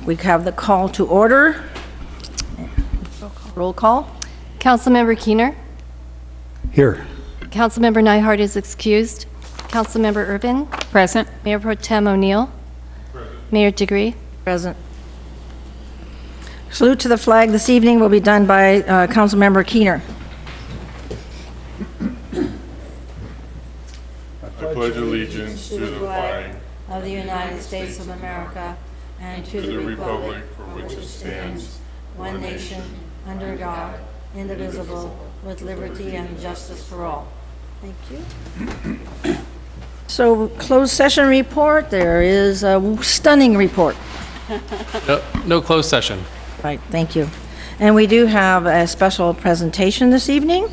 We have the call to order. Roll call. Councilmember Keener. Here. Councilmember Neihardt is excused. Councilmember Urban. Present. Mayor Pro Tem O'Neill. Mayor Degree. Present. Salute to the flag this evening will be done by Councilmember Keener. I pledge allegiance to the flag of the United States of America and to the republic for which it stands, one nation, under God, indivisible, with liberty and justice for all. Thank you. So, closed session report, there is a stunning report. No closed session. Right, thank you. And we do have a special presentation this evening,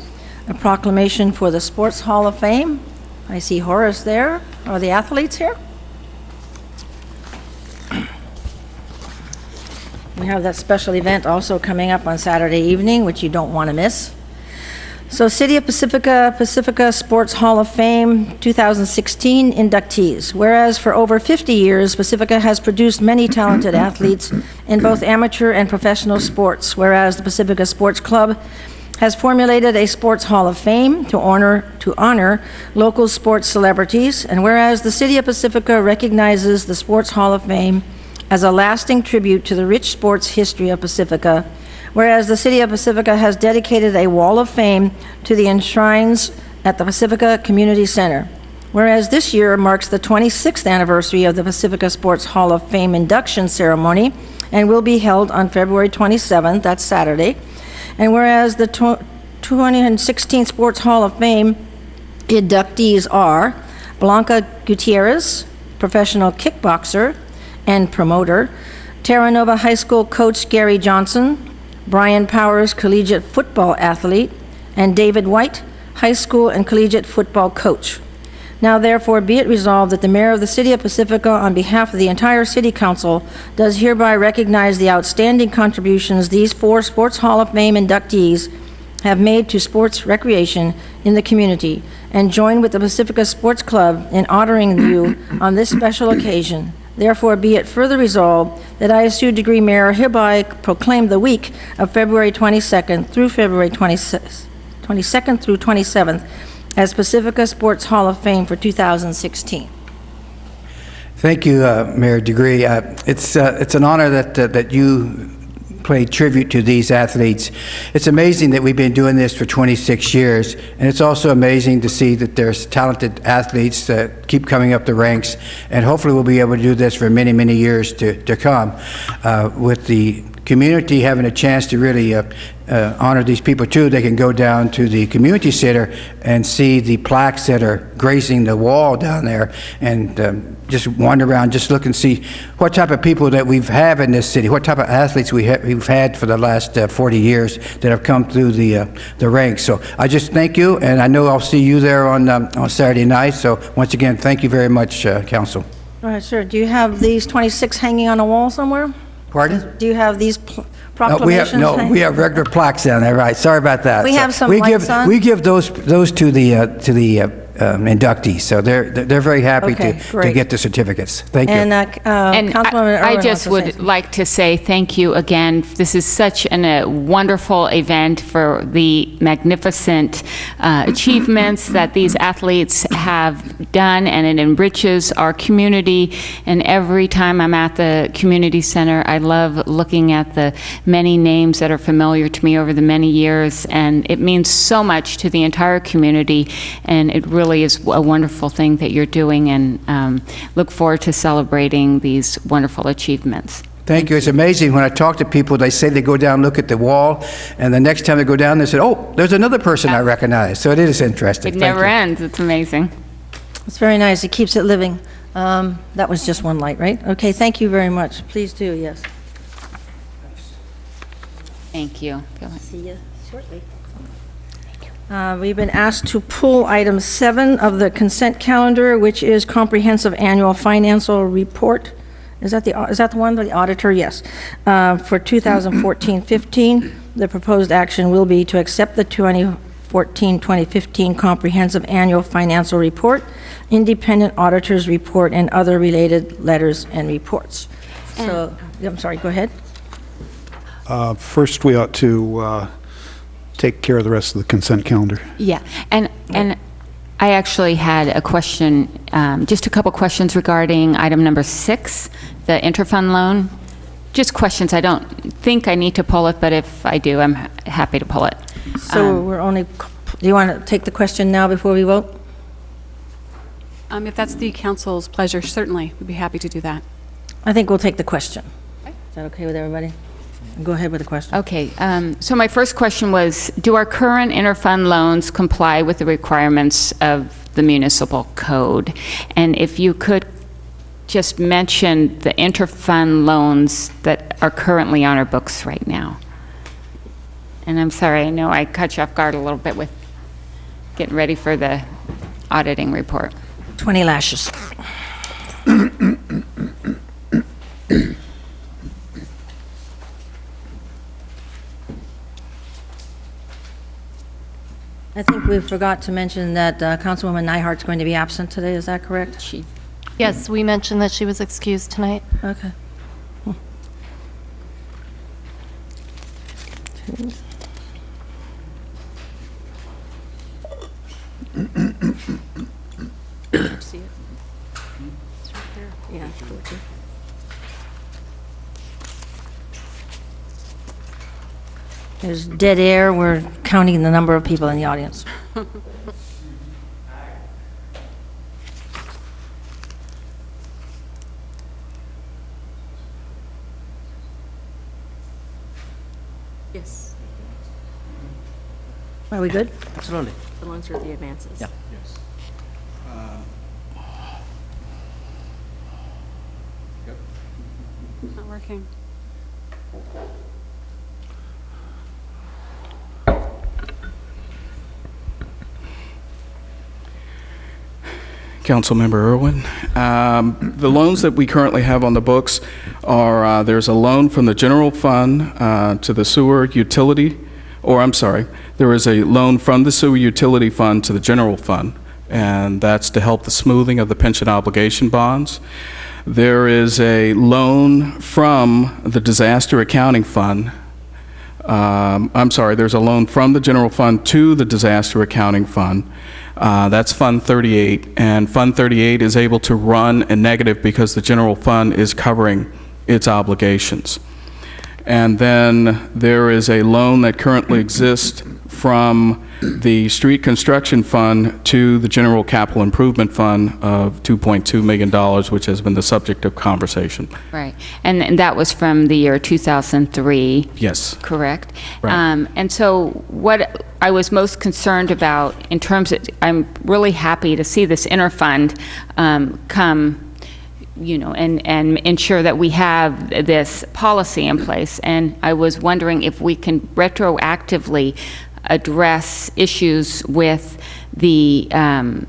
a proclamation for the Sports Hall of Fame. I see Horace there. Are the athletes here? We have that special event also coming up on Saturday evening, which you don't want to miss. So City of Pacifica, Pacifica Sports Hall of Fame 2016 inductees. Whereas for over 50 years, Pacifica has produced many talented athletes in both amateur and professional sports. Whereas the Pacifica Sports Club has formulated a Sports Hall of Fame to honor local sports celebrities. And whereas the City of Pacifica recognizes the Sports Hall of Fame as a lasting tribute to the rich sports history of Pacifica, whereas the City of Pacifica has dedicated a wall of fame to the enshrines at the Pacifica Community Center, whereas this year marks the 26th anniversary of the Pacifica Sports Hall of Fame induction ceremony and will be held on February 27th, that's Saturday, and whereas the 2016 Sports Hall of Fame inductees are Blanca Gutierrez, professional kickboxer and promoter, Terra Nova High School coach Gary Johnson, Brian Powers, collegiate football athlete, and David White, high school and collegiate football coach. Now therefore be it resolved that the Mayor of the City of Pacifica, on behalf of the entire City Council, does hereby recognize the outstanding contributions these 4 Sports Hall of Fame inductees have made to sports recreation in the community, and join with the Pacifica Sports Club in honoring you on this special occasion. Therefore, be it further resolved that I, as Sue Degree Mayor, hereby proclaim the week of February 22nd through February 22nd through 27th as Pacifica Sports Hall of Fame for 2016. Thank you, Mayor Degree. It's an honor that you pay tribute to these athletes. It's amazing that we've been doing this for 26 years, and it's also amazing to see that there's talented athletes that keep coming up the ranks, and hopefully we'll be able to do this for many, many years to come. With the community having a chance to really honor these people too, they can go down to the community center and see the plaques that are gracing the wall down there, and just wander around, just look and see what type of people that we've had in this city, what type of athletes we've had for the last 40 years that have come through the ranks. So I just thank you, and I know I'll see you there on Saturday night. So once again, thank you very much, Council. All right, sir. Do you have these 26 hanging on a wall somewhere? Pardon? Do you have these proclamations? We have regular plaques down there, right? Sorry about that. We have some lights on? We give those to the inductees, so they're very happy to get the certificates. Thank you. And Councilwoman I Irwin just wants to would say like to say thank you again. This is such a wonderful event for the magnificent achievements that these athletes have done, and it enriches our community. And every time I'm at the community center, I love looking at the many names that are familiar to me over the many years, and it means so much to the entire community, and it really is a wonderful thing that you're doing, and look forward to celebrating these wonderful achievements. Thank you. It's amazing when I talk to people, they say they go down, look at the wall, and the next time they go down, they say, oh, there's another person I recognize. So it is interesting. It never ends. It's amazing. It's very nice. It keeps it living. That was just one light, right? Okay, thank you very much. Please do, yes. Thank you. See you shortly. We've been asked to pull item 7 of the consent calendar, which is comprehensive annual financial report. Is that the one, the auditor? Yes. For 2014-15, the proposed action will be to accept the 2014-2015 comprehensive annual financial report, independent auditor's report, and other related letters and reports. So, I'm sorry, go ahead. First, we ought to take care of the rest of the consent calendar. Yeah, and I actually had a question, just a couple questions regarding item number 6, the interfund loan. Just questions. I don't think I need to pull it, but if I do, I'm happy to pull it. So we're only, do you want to take the question now before we vote? If that's the council's pleasure, certainly, we'd be happy to do that. I think we'll take the question. Is that okay with everybody? Go ahead with the question. Okay, so my first question was, do our current interfund loans comply with the requirements of the municipal code? And if you could just mention the interfund loans that are currently on our books right now. And I'm sorry, I know I caught you off guard a little bit with getting ready for the auditing report. 20 lashes. I think we forgot to mention that Councilwoman Nyhart's going to be absent today, is that correct? Yes, we mentioned that she was excused tonight. Okay. See it? It's right there. Yeah. There's dead air. We're counting the number of people in the audience. Yes, Are we good? Absolutely. the loans are the advances. Yeah. Not working. Councilmember Irwin. The loans that we currently have on the books are, there's a loan from the general fund to the sewer utility, or I'm sorry, there is a loan from the sewer utility fund to the general fund, and that's to help the smoothing of the pension obligation bonds. There is a loan from the disaster accounting fund. I'm sorry, there's a loan from the general fund to the disaster accounting fund. That's Fund 38, and Fund 38 is able to run a negative because the general fund is covering its obligations. And then there is a loan that currently exists from the street construction fund to the general capital improvement fund of $2.2 million, which has been the subject of conversation. Right, and that was from the year 2003. Yes. Correct? Right. And so what I was most concerned about in terms of, I'm really happy to see this interfund come, you know, and ensure that we have this policy in place. And I was wondering if we can retroactively address issues with the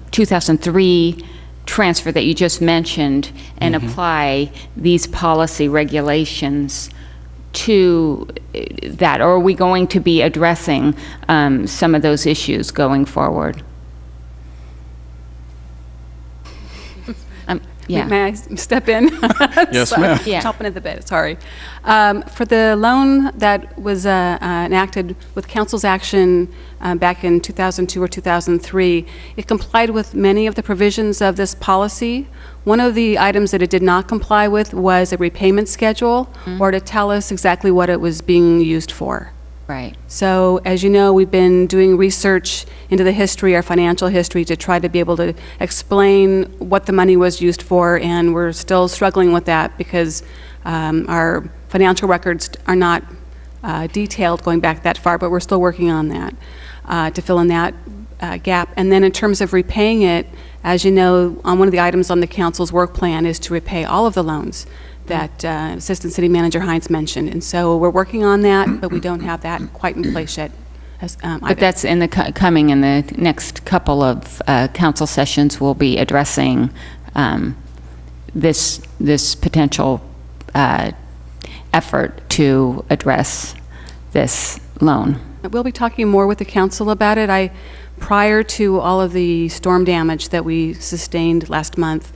2003 transfer that you just mentioned and apply these policy regulations to that, or are we going to be addressing some of those issues going forward? Yeah. May I step in? Yes, Sorry, ma'am. Yeah. Chomping at the bit, sorry. For the loan that was enacted with council's action back in 2002 or 2003, it complied with many of the provisions of this policy. One of the items that it did not comply with was a repayment schedule, or to tell us exactly what it was being used for. Right. So, as you know, we've been doing research into the history, our financial history, to try to be able to explain what the money was used for, and we're still struggling with that because our financial records are not detailed going back that far, but we're still working on that to fill in that gap. And then in terms of repaying it, as you know, on one of the items on the council's work plan is to repay all of the loans that Assistant City Manager Hines mentioned. And so we're working on that, but we don't have that quite in place yet. But that's in the coming in the next couple of council sessions. We'll be addressing this potential effort to address this loan. We'll be talking more with the council about it. Prior to all of the storm damage that we sustained last month,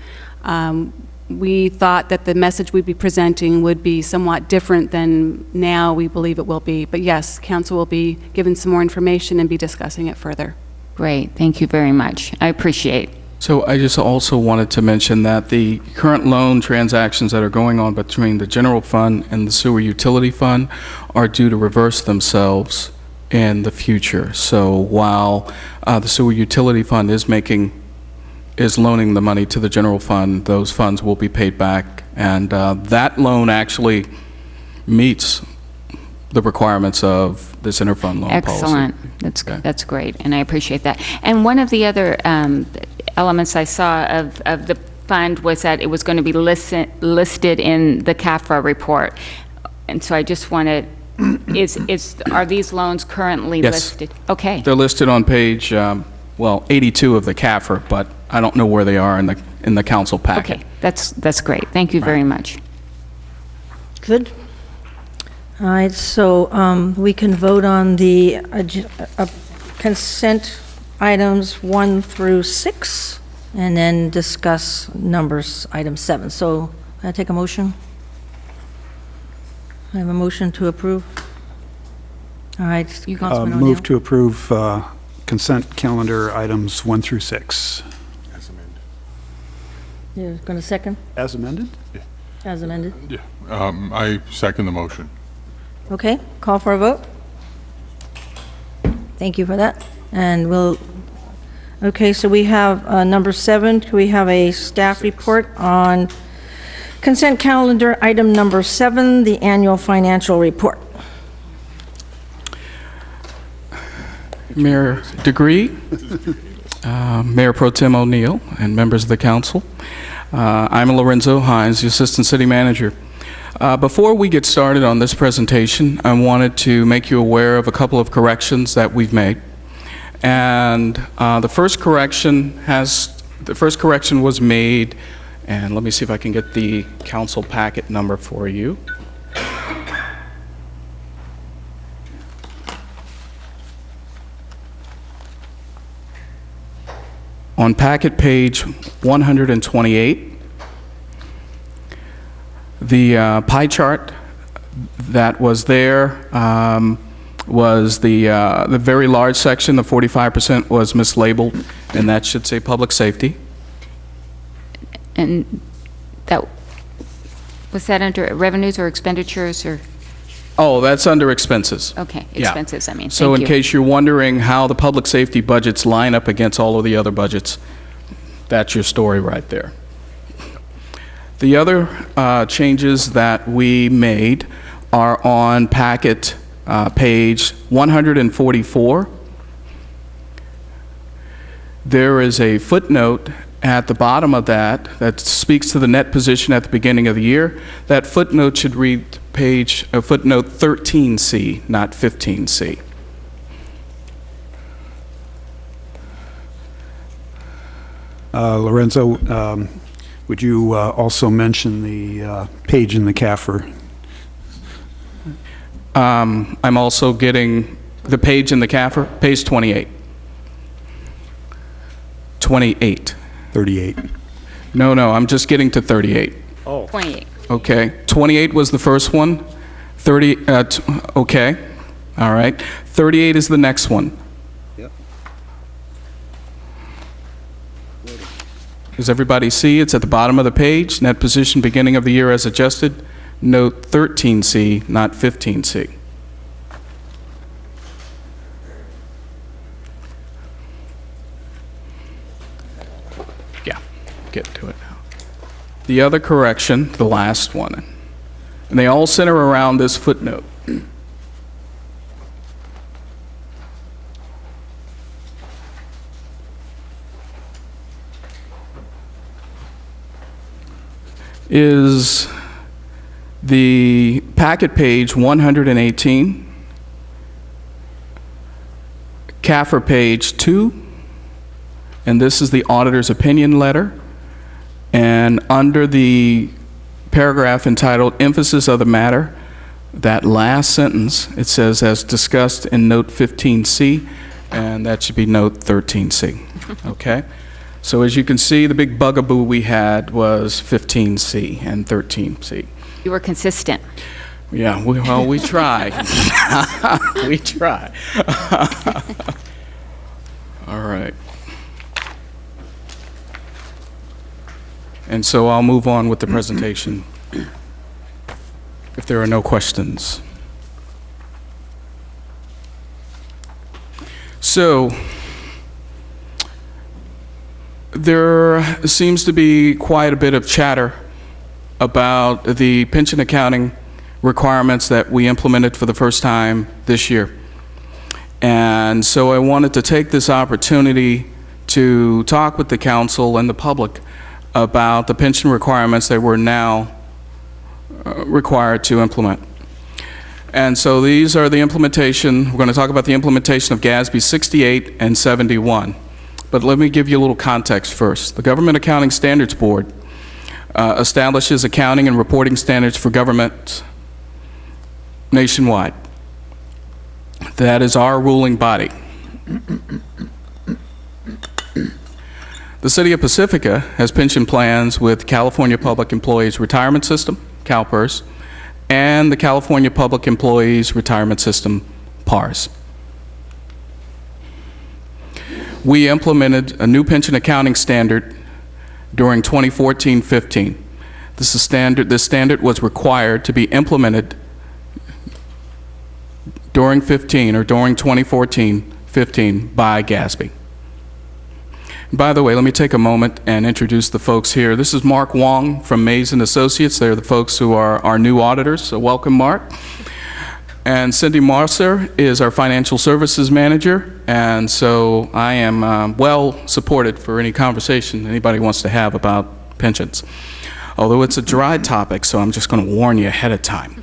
we thought that the message we'd be presenting would be somewhat different than now we believe it will be. But yes, council will be given some more information and be discussing it further. Great, thank you very much. I appreciate. So I just also wanted to mention that the current loan transactions that are going on between the general fund and the sewer utility fund are due to reverse themselves in the future. So while the sewer utility fund is loaning the money to the general fund, those funds will be paid back, and that loan actually meets the requirements of this interfund loan policy. Excellent. That's great, and I appreciate that. And one of the other elements I saw of the fund was that it was going to be listed in the CAFRA report. And so I just wanted, are these loans currently listed? Okay. They're listed on page, 82 of the CAFR, but I don't know where they are in the council packet. Okay, that's great. Thank you very much. Good. All right, so we can vote on the consent items 1 through 6, and then discuss item 7. So, can I take a motion? I have a motion to approve. All right, Councilman O'Neill. Move to approve consent calendar items 1 through 6. As amended. You're going to second? As amended? As amended. Yeah. I second the motion. Okay, call for a vote. Thank you for that. And okay, so we have number 7. Can we have a staff report on consent calendar item number 7, the annual financial report? Mayor Degree, Mayor Pro Tem O'Neill, and members of the council. I'm Lorenzo Hines, the Assistant City Manager. Before we get started on this presentation, I wanted to make you aware of a couple of corrections that we've made. And the first correction was made, and let me see if I can get the council packet number for you. On packet page 128, the pie chart that was there was the very large section, the 45% was mislabeled, and that should say public safety. And was that under revenues or expenditures or? Oh, that's under expenses. Okay, Yeah. expenses, I mean, So thank in you. case you're wondering how the public safety budgets line up against all of the other budgets, that's your story right there. The other changes that we made are on packet page 144. There is a footnote at the bottom of that speaks to the net position at the beginning of the year. That footnote should read footnote 13C, not 15C. Lorenzo, would you also mention the page in the CAFR? I'm also getting the page in the CAFR, page 28. 28. 38. No, I'm just getting to 38. 28. Okay, 28 was the first one. 30, okay, all right. 38 is the next one. Yep. Does everybody see? It's at the bottom of the page. Net position beginning of the year as adjusted. Note 13C, not 15C. Yeah, get to it now. The other correction, the last one, and they all center around this footnote. Is the packet page 118, CAFR page 2, and this is the auditor's opinion letter. And under the paragraph entitled Emphasis of the Matter, that last sentence, it says, as discussed in note 15C, and that should be note 13C. Okay? So as you can see, the big bugaboo we had was 15C and 13C. You were consistent. Yeah, we try. We try. All right. And so I'll move on with the presentation if there are no questions. So, there seems to be quite a bit of chatter about the pension accounting requirements that we implemented for the first time this year. And so I wanted to take this opportunity to talk with the council and the public about the pension requirements that we're now required to implement. And so these are the implementation. We're going to talk about the implementation of GASB 68 and 71. But let me give you a little context first. The Government Accounting Standards Board establishes accounting and reporting standards for government nationwide. That is our ruling body. The City of Pacifica has pension plans with California Public Employees Retirement System, CalPERS, and the California Public Employees Retirement System, PARS. We implemented a new pension accounting standard during 2014-15. This standard was required to be implemented during 2014-15 by GASB. By the way, let me take a moment and introduce the folks here. This is Mark Wong from Mays & Associates. They're the folks who are our new auditors, so welcome, Mark. And Cindy Marcer is our financial services manager, and so I am well supported for any conversation anybody wants to have about pensions. Although it's a dry topic, so I'm just going to warn you ahead of time.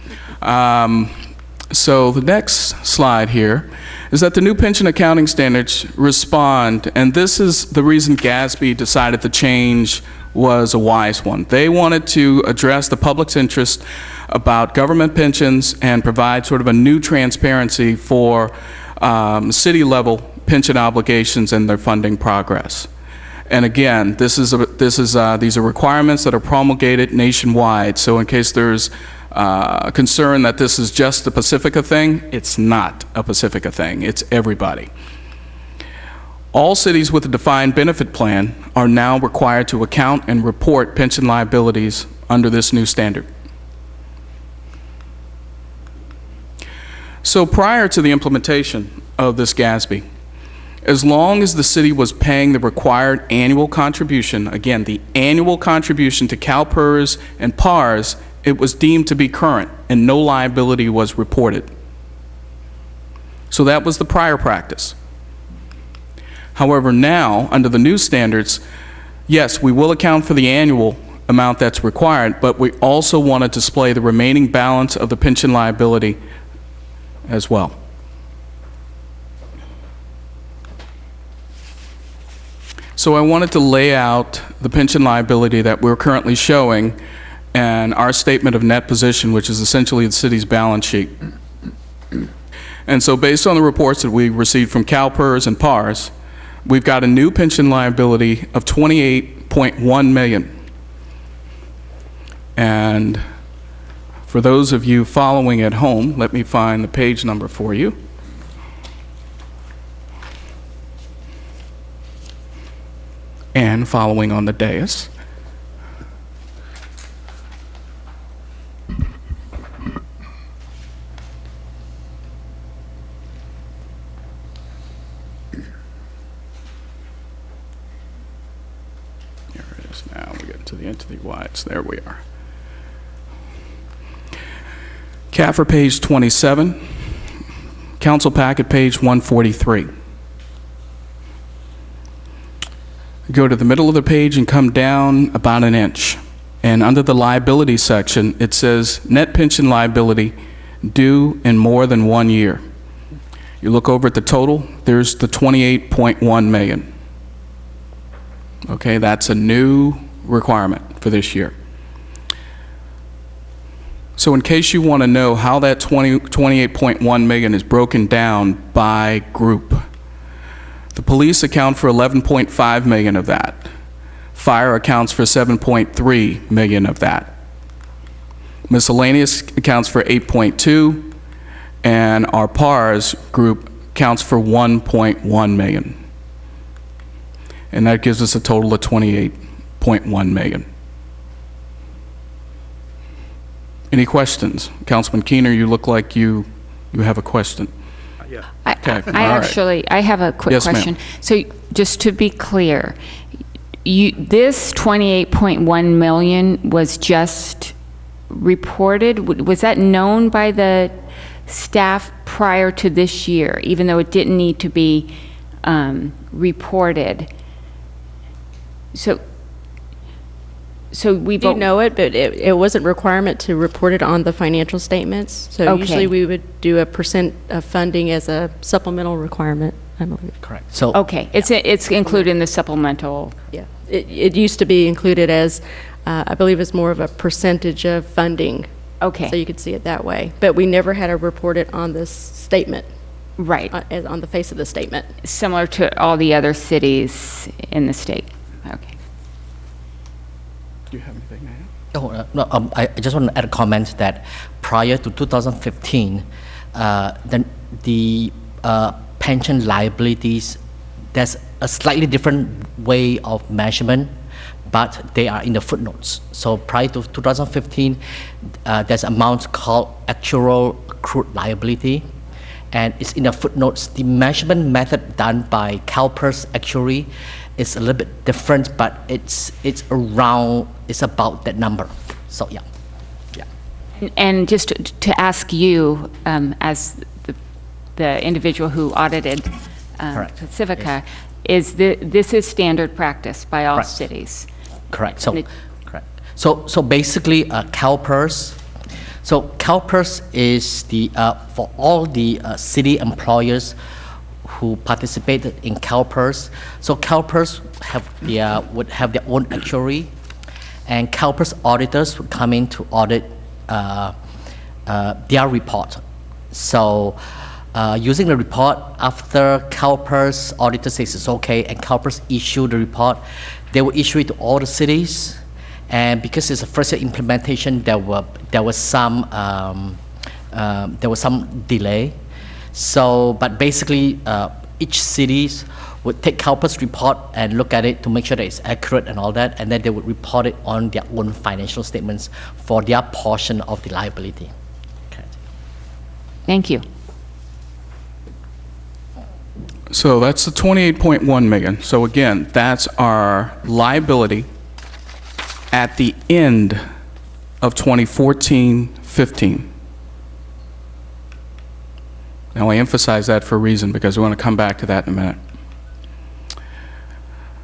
So the next slide here is that the new pension accounting standards respond, and this is the reason GASB decided the change was a wise one. They wanted to address the public's interest about government pensions and provide sort of a new transparency for city-level pension obligations and their funding progress. And again, these are requirements that are promulgated nationwide. So in case there's concern that this is just a Pacifica thing, it's not a Pacifica thing. It's everybody. All cities with a defined benefit plan are now required to account and report pension liabilities under this new standard. So prior to the implementation of this GASB, as long as the city was paying the required annual contribution, again, the annual contribution to CalPERS and PARS, it was deemed to be current and no liability was reported. So that was the prior practice. However, now, under the new standards, yes, we will account for the annual amount that's required, but we also want to display the remaining balance of the pension liability as well. So I wanted to lay out the pension liability that we're currently showing and our statement of net position, which is essentially the city's balance sheet. And so based on the reports that we received from CalPERS and PARS, we've got a new pension liability of $28.1 million. And for those of you following at home, let me find the page number for you. And following on the dais. There it is now. We get to the entity wides. There we are. CAFR page 27, council packet page 143. Go to the middle of the page and come down about an inch. And under the liability section, it says net pension liability due in more than 1 year. You look over at the total, there's the $28.1 million. Okay, that's a new requirement for this year. So in case you want to know how that $28.1 million is broken down by group, the police account for $11.5 million of that. Fire accounts for 7.3 million of that. Miscellaneous accounts for 8.2, and our PARS group counts for 1.1 million. And that gives us a total of 28.1 million. Any questions? Councilman Keener, you look like you have a question. I have a quick Yes, ma'am. question. So just to be clear, this 28.1 million was just reported? Was that known by the staff prior to this year, even though it didn't need to be reported? So we We do know it, but it wasn't requirement to report it on the financial statements. So Okay. usually we would do a percent of funding as a supplemental requirement, I believe. Correct. So Okay, it's included in the supplemental. Yeah. It used to be included as, I believe it's more of a percentage of funding. Okay. So you could see it that way. But we never had to report it on this statement, Right, on the face of the statement. similar to all the other cities in the state. Okay. Do you have anything to add? no, I just want to add a comment that prior to 2015, the pension liabilities, there's a slightly different way of measurement, but they are in the footnotes. So prior to 2015, there's an amount called actual accrued liability, and it's in the footnotes. The measurement method done by CalPERS actuary is a little bit different, but it's about that number. So yeah. And just to ask you, as the individual who audited Correct. Pacifica, this is standard practice by all Correct. cities? Correct. So, And it- correct. So basically, CalPERS. So CalPERS is the for all the city employers who participated in CalPERS. So CalPERS would have their own actuary, and CalPERS auditors would come in to audit their report. So using the report, after CalPERS auditor says it's okay, and CalPERS issue the report, they will issue it to all the cities. And because it's a first year implementation, there was some delay. So, but basically, each cities would take CalPERS report and look at it to make sure that it's accurate and all that, and then they would report it on their own financial statements for their portion of the liability. Okay. Thank you. So that's the 28.1 million. So again, that's our liability at the end of 2014-15. Now I emphasize that for a reason, because we want to come back to that in a minute.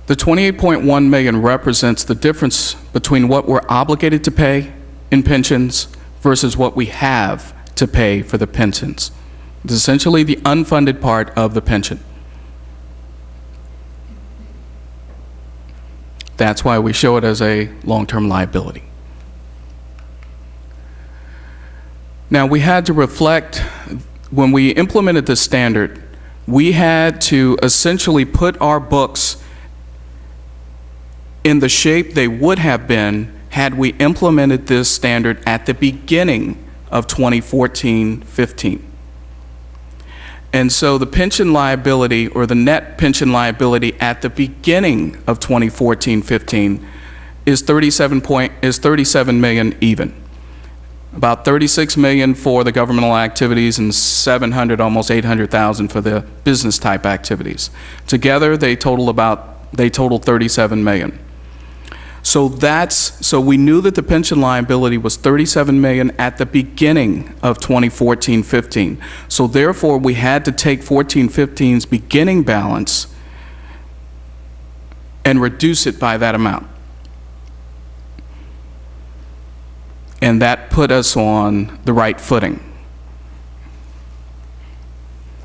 The 28.1 million represents the difference between what we're obligated to pay in pensions versus what we have to pay for the pensions. It's essentially the unfunded part of the pension. That's why we show it as a long-term liability. Now, we had to reflect, when we implemented this standard, we had to essentially put our books in the shape they would have been had we implemented this standard at the beginning of 2014-15. And so the pension liability, or the net pension liability at the beginning of 2014-15 is 37 million even. About 36 million for the governmental activities and 700, almost 800,000 for the business type activities. Together they total 37 million. So we knew that the pension liability was 37 million at the beginning of 2014-15. So therefore, we had to take 14-15's beginning balance and reduce it by that amount. And that put us on the right footing.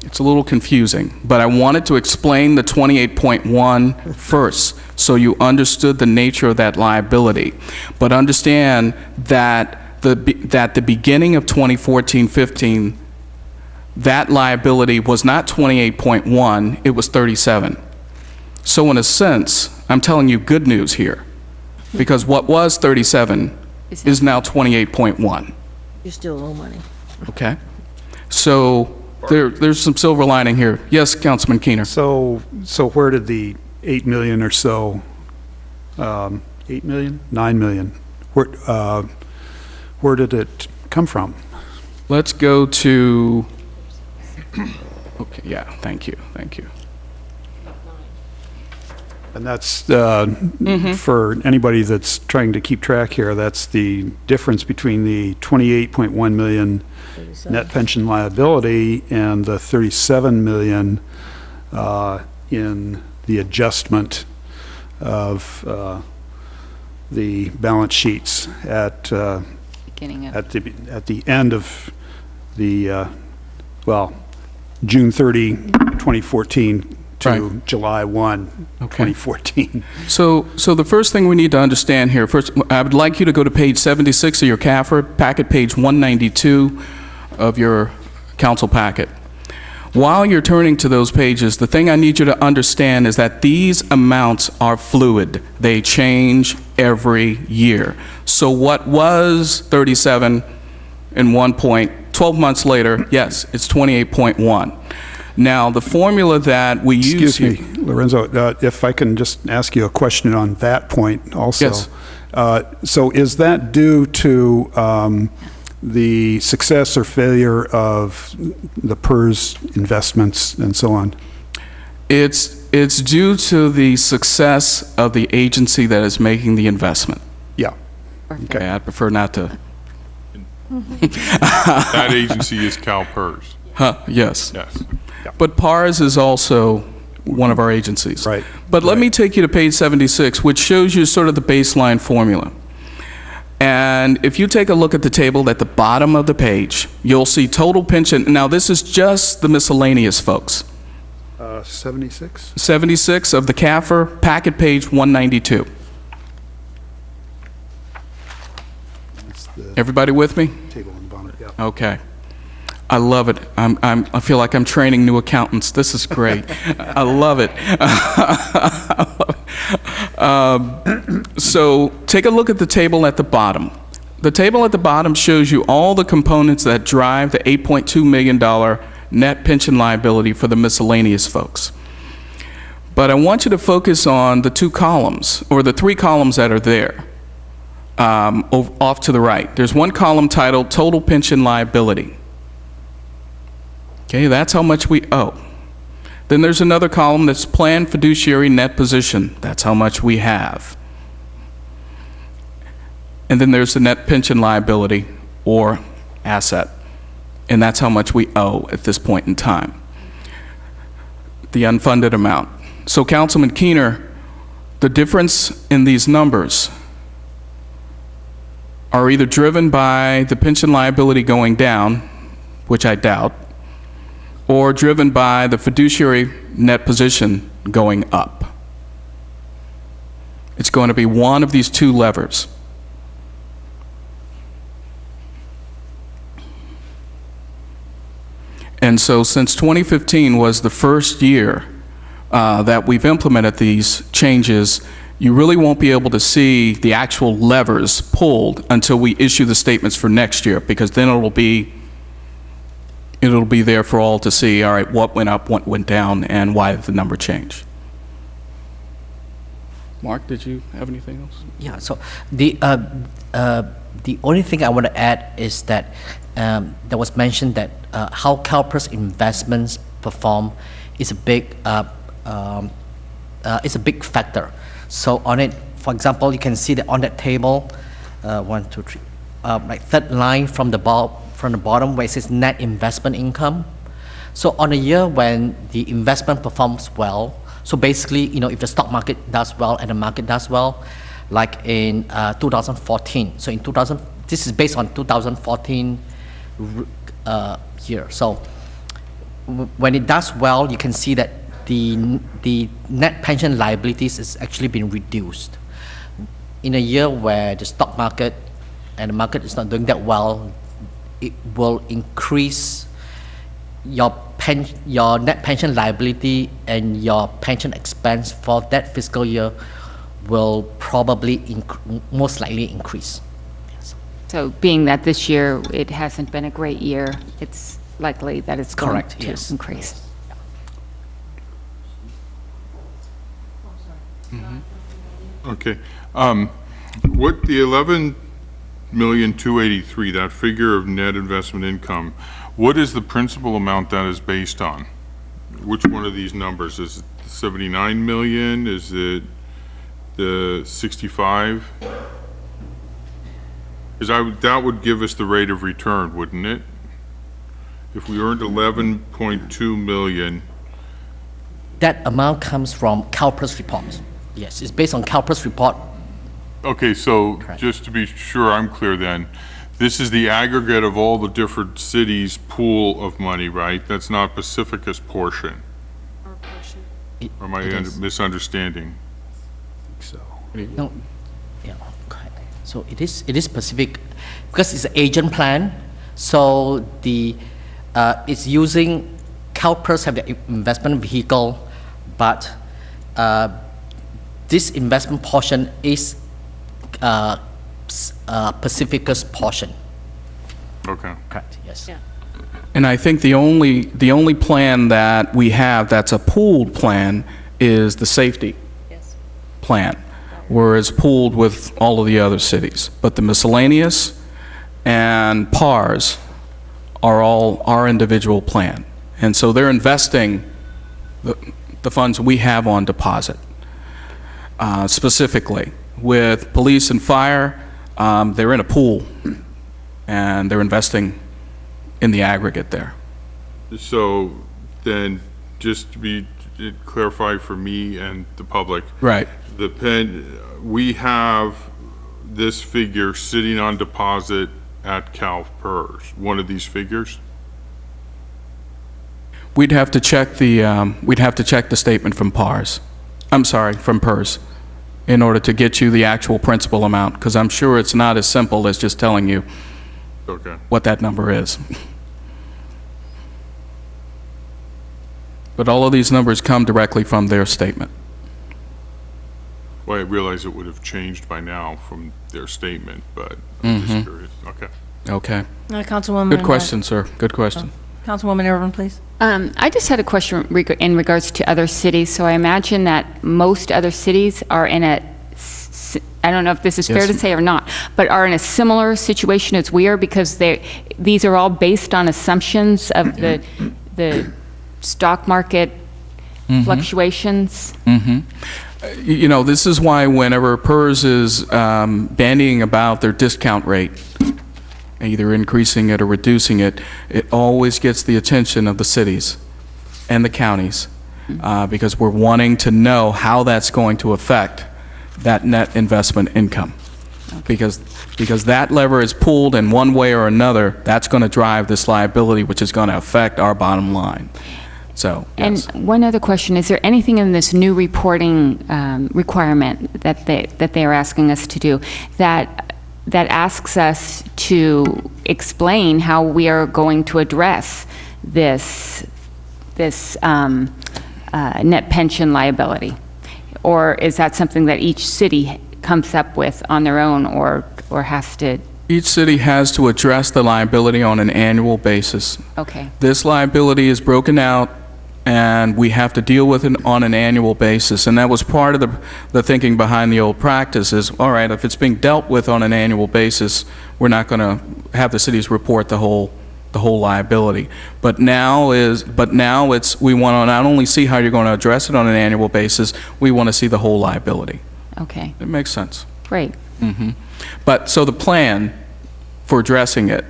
It's a little confusing, but I wanted to explain the 28.1 first, so you understood the nature of that liability. But understand that the beginning of 2014-15, that liability was not 28.1, it was 37. So in a sense, I'm telling you good news here, because what was 37 is now 28.1, You still owe money. okay? So there's some silver lining here. Yes, Councilman Keener. So where did the 8 million or so, 8 million? 9 million, where did it come from? Let's go to, okay, yeah, thank you. And that's, for anybody that's trying to keep track here, that's the difference between the 28.1 million net pension liability and the 37 million in the adjustment of the balance sheets at Beginning of, at the end of the, June 30, 2014 to Right. July 1, 2014. So the first thing we need to understand here, first, I would like you to go to page 76 of your CAFR, packet page 192 of your council packet. While you're turning to those pages, the thing I need you to understand is that these amounts are fluid. They change every year. So what was 37 in 1 point, 12 months later, yes, it's 28.1. Now, the formula that we use Excuse here... me, Lorenzo, if I can just ask you a question on that point also. Yes. So is that due to the success or failure of the PERS investments and so on? It's due to the success of the agency that is making the investment. Yeah. Okay, I'd prefer not to... That agency is CalPERS. Yes. Yes. But PARS is also one of our agencies. Right. But let me take you to page 76, which shows you sort of the baseline formula. And if you take a look at the table at the bottom of the page, you'll see total pension. Now, this is just the miscellaneous, folks. 76? 76 of the CAFR, packet page 192. That's the Everybody with me? table on the bottom, yeah. Okay. I love it. I feel like I'm training new accountants. This is great. I love it. So take a look at the table at the bottom. The table at the bottom shows you all the components that drive the $8.2 million net pension liability for the miscellaneous folks. But I want you to focus on the two columns, or the three columns that are there, off to the right. There's one column titled Total Pension Liability. Okay, that's how much we owe. Then there's another column that's planned fiduciary net position. That's how much we have. And then there's the net pension liability or asset. And that's how much we owe at this point in time. The unfunded amount. So Councilman Keener, the difference in these numbers are either driven by the pension liability going down, which I doubt, or driven by the fiduciary net position going up. It's going to be one of these two levers. And so since 2015 was the first year that we've implemented these changes, you really won't be able to see the actual levers pulled until we issue the statements for next year, because then it'll be there for all to see, all right, what went up, what went down, and why did the number change. Mark, did you have anything else? Yeah, so the only thing I want to add is that there was mentioned that how CalPERS investments perform is a big factor. So on it, for example, you can see that on that table, 1, 2, 3, like third line from the bottom where it says net investment income. So on a year when the investment performs well, so basically, if the stock market does well and the market does well, like in 2014. So this is based on 2014 year. So when it does well, you can see that the net pension liabilities is actually been reduced. In a year where the stock market and the market is not doing that well, it will increase your your net pension liability and your pension expense for that fiscal year will probably most likely increase. So being that this year, it hasn't been a great year, it's likely that it's going Correct, to yes. increase. Okay. What the 11,283,000, that figure of net investment income, what is the principal amount that is based on? Which one of these numbers? Is it the 79 million? Is it the 65? Because that would give us the rate of return, wouldn't it? If we earned 11.2 million, That amount comes from CalPERS report. Yes, it's based on CalPERS report. okay, so Correct. just to be sure I'm clear then, this is the aggregate of all the different cities' pool of money, right? That's not Pacifica's portion. It- Or am I it is. misunderstanding? So, No, yeah, correct. So it is Pacific, because it's an agent plan, so it's using, CalPERS have the investment vehicle, but this investment portion is Pacifica's portion. Okay. Correct, yes. And I think the only plan that we have that's a pooled plan is the safety plan, where it's pooled with all of the other cities. But the miscellaneous and PARs are all our individual plan. And so they're investing the funds we have on deposit. Specifically, with police and fire, they're in a pool, and they're investing in the aggregate there. So then, just to be clarify for me and the public, Right. we have this figure sitting on deposit at CalPERS, one of these figures? We'd have to check the statement from PARS. I'm sorry, from PERS, in order to get you the actual principal amount, because I'm sure it's not as simple as just telling you Okay. what that number is. But all of these numbers come directly from their statement. Well, I realize it would have changed by now from their statement, but I'm just curious. Okay. Okay. Councilwoman. Good question, sir. Good question. Councilwoman Irvin, please. I just had a question in regards to other cities. So I imagine that most other cities are in I don't know if this is fair Yes. to say or not, but are in a similar situation as we are, because these are all based on assumptions of the stock market fluctuations. You know, this is why whenever PERS is bandying about their discount rate, either increasing it or reducing it, it always gets the attention of the cities and the counties, because we're wanting to know how that's going to affect that net investment income. Because that lever is pulled in one way or another, that's going to drive this liability, which is going to affect our bottom line. So, yes. And one other question, is there anything in this new reporting requirement that they are asking us to do that asks us to explain how we are going to address this net pension liability? Or is that something that each city comes up with on their own or has to? Each city has to address the liability on an annual basis. Okay. This liability is broken out, and we have to deal with it on an annual basis. And that was part of the thinking behind the old practice is, all right, if it's being dealt with on an annual basis, we're not going to have the cities report the whole liability. But now it's, we want to not only see how you're going to address it on an annual basis, we want to see the whole liability. Okay, It makes sense. great. But, so the plan for addressing it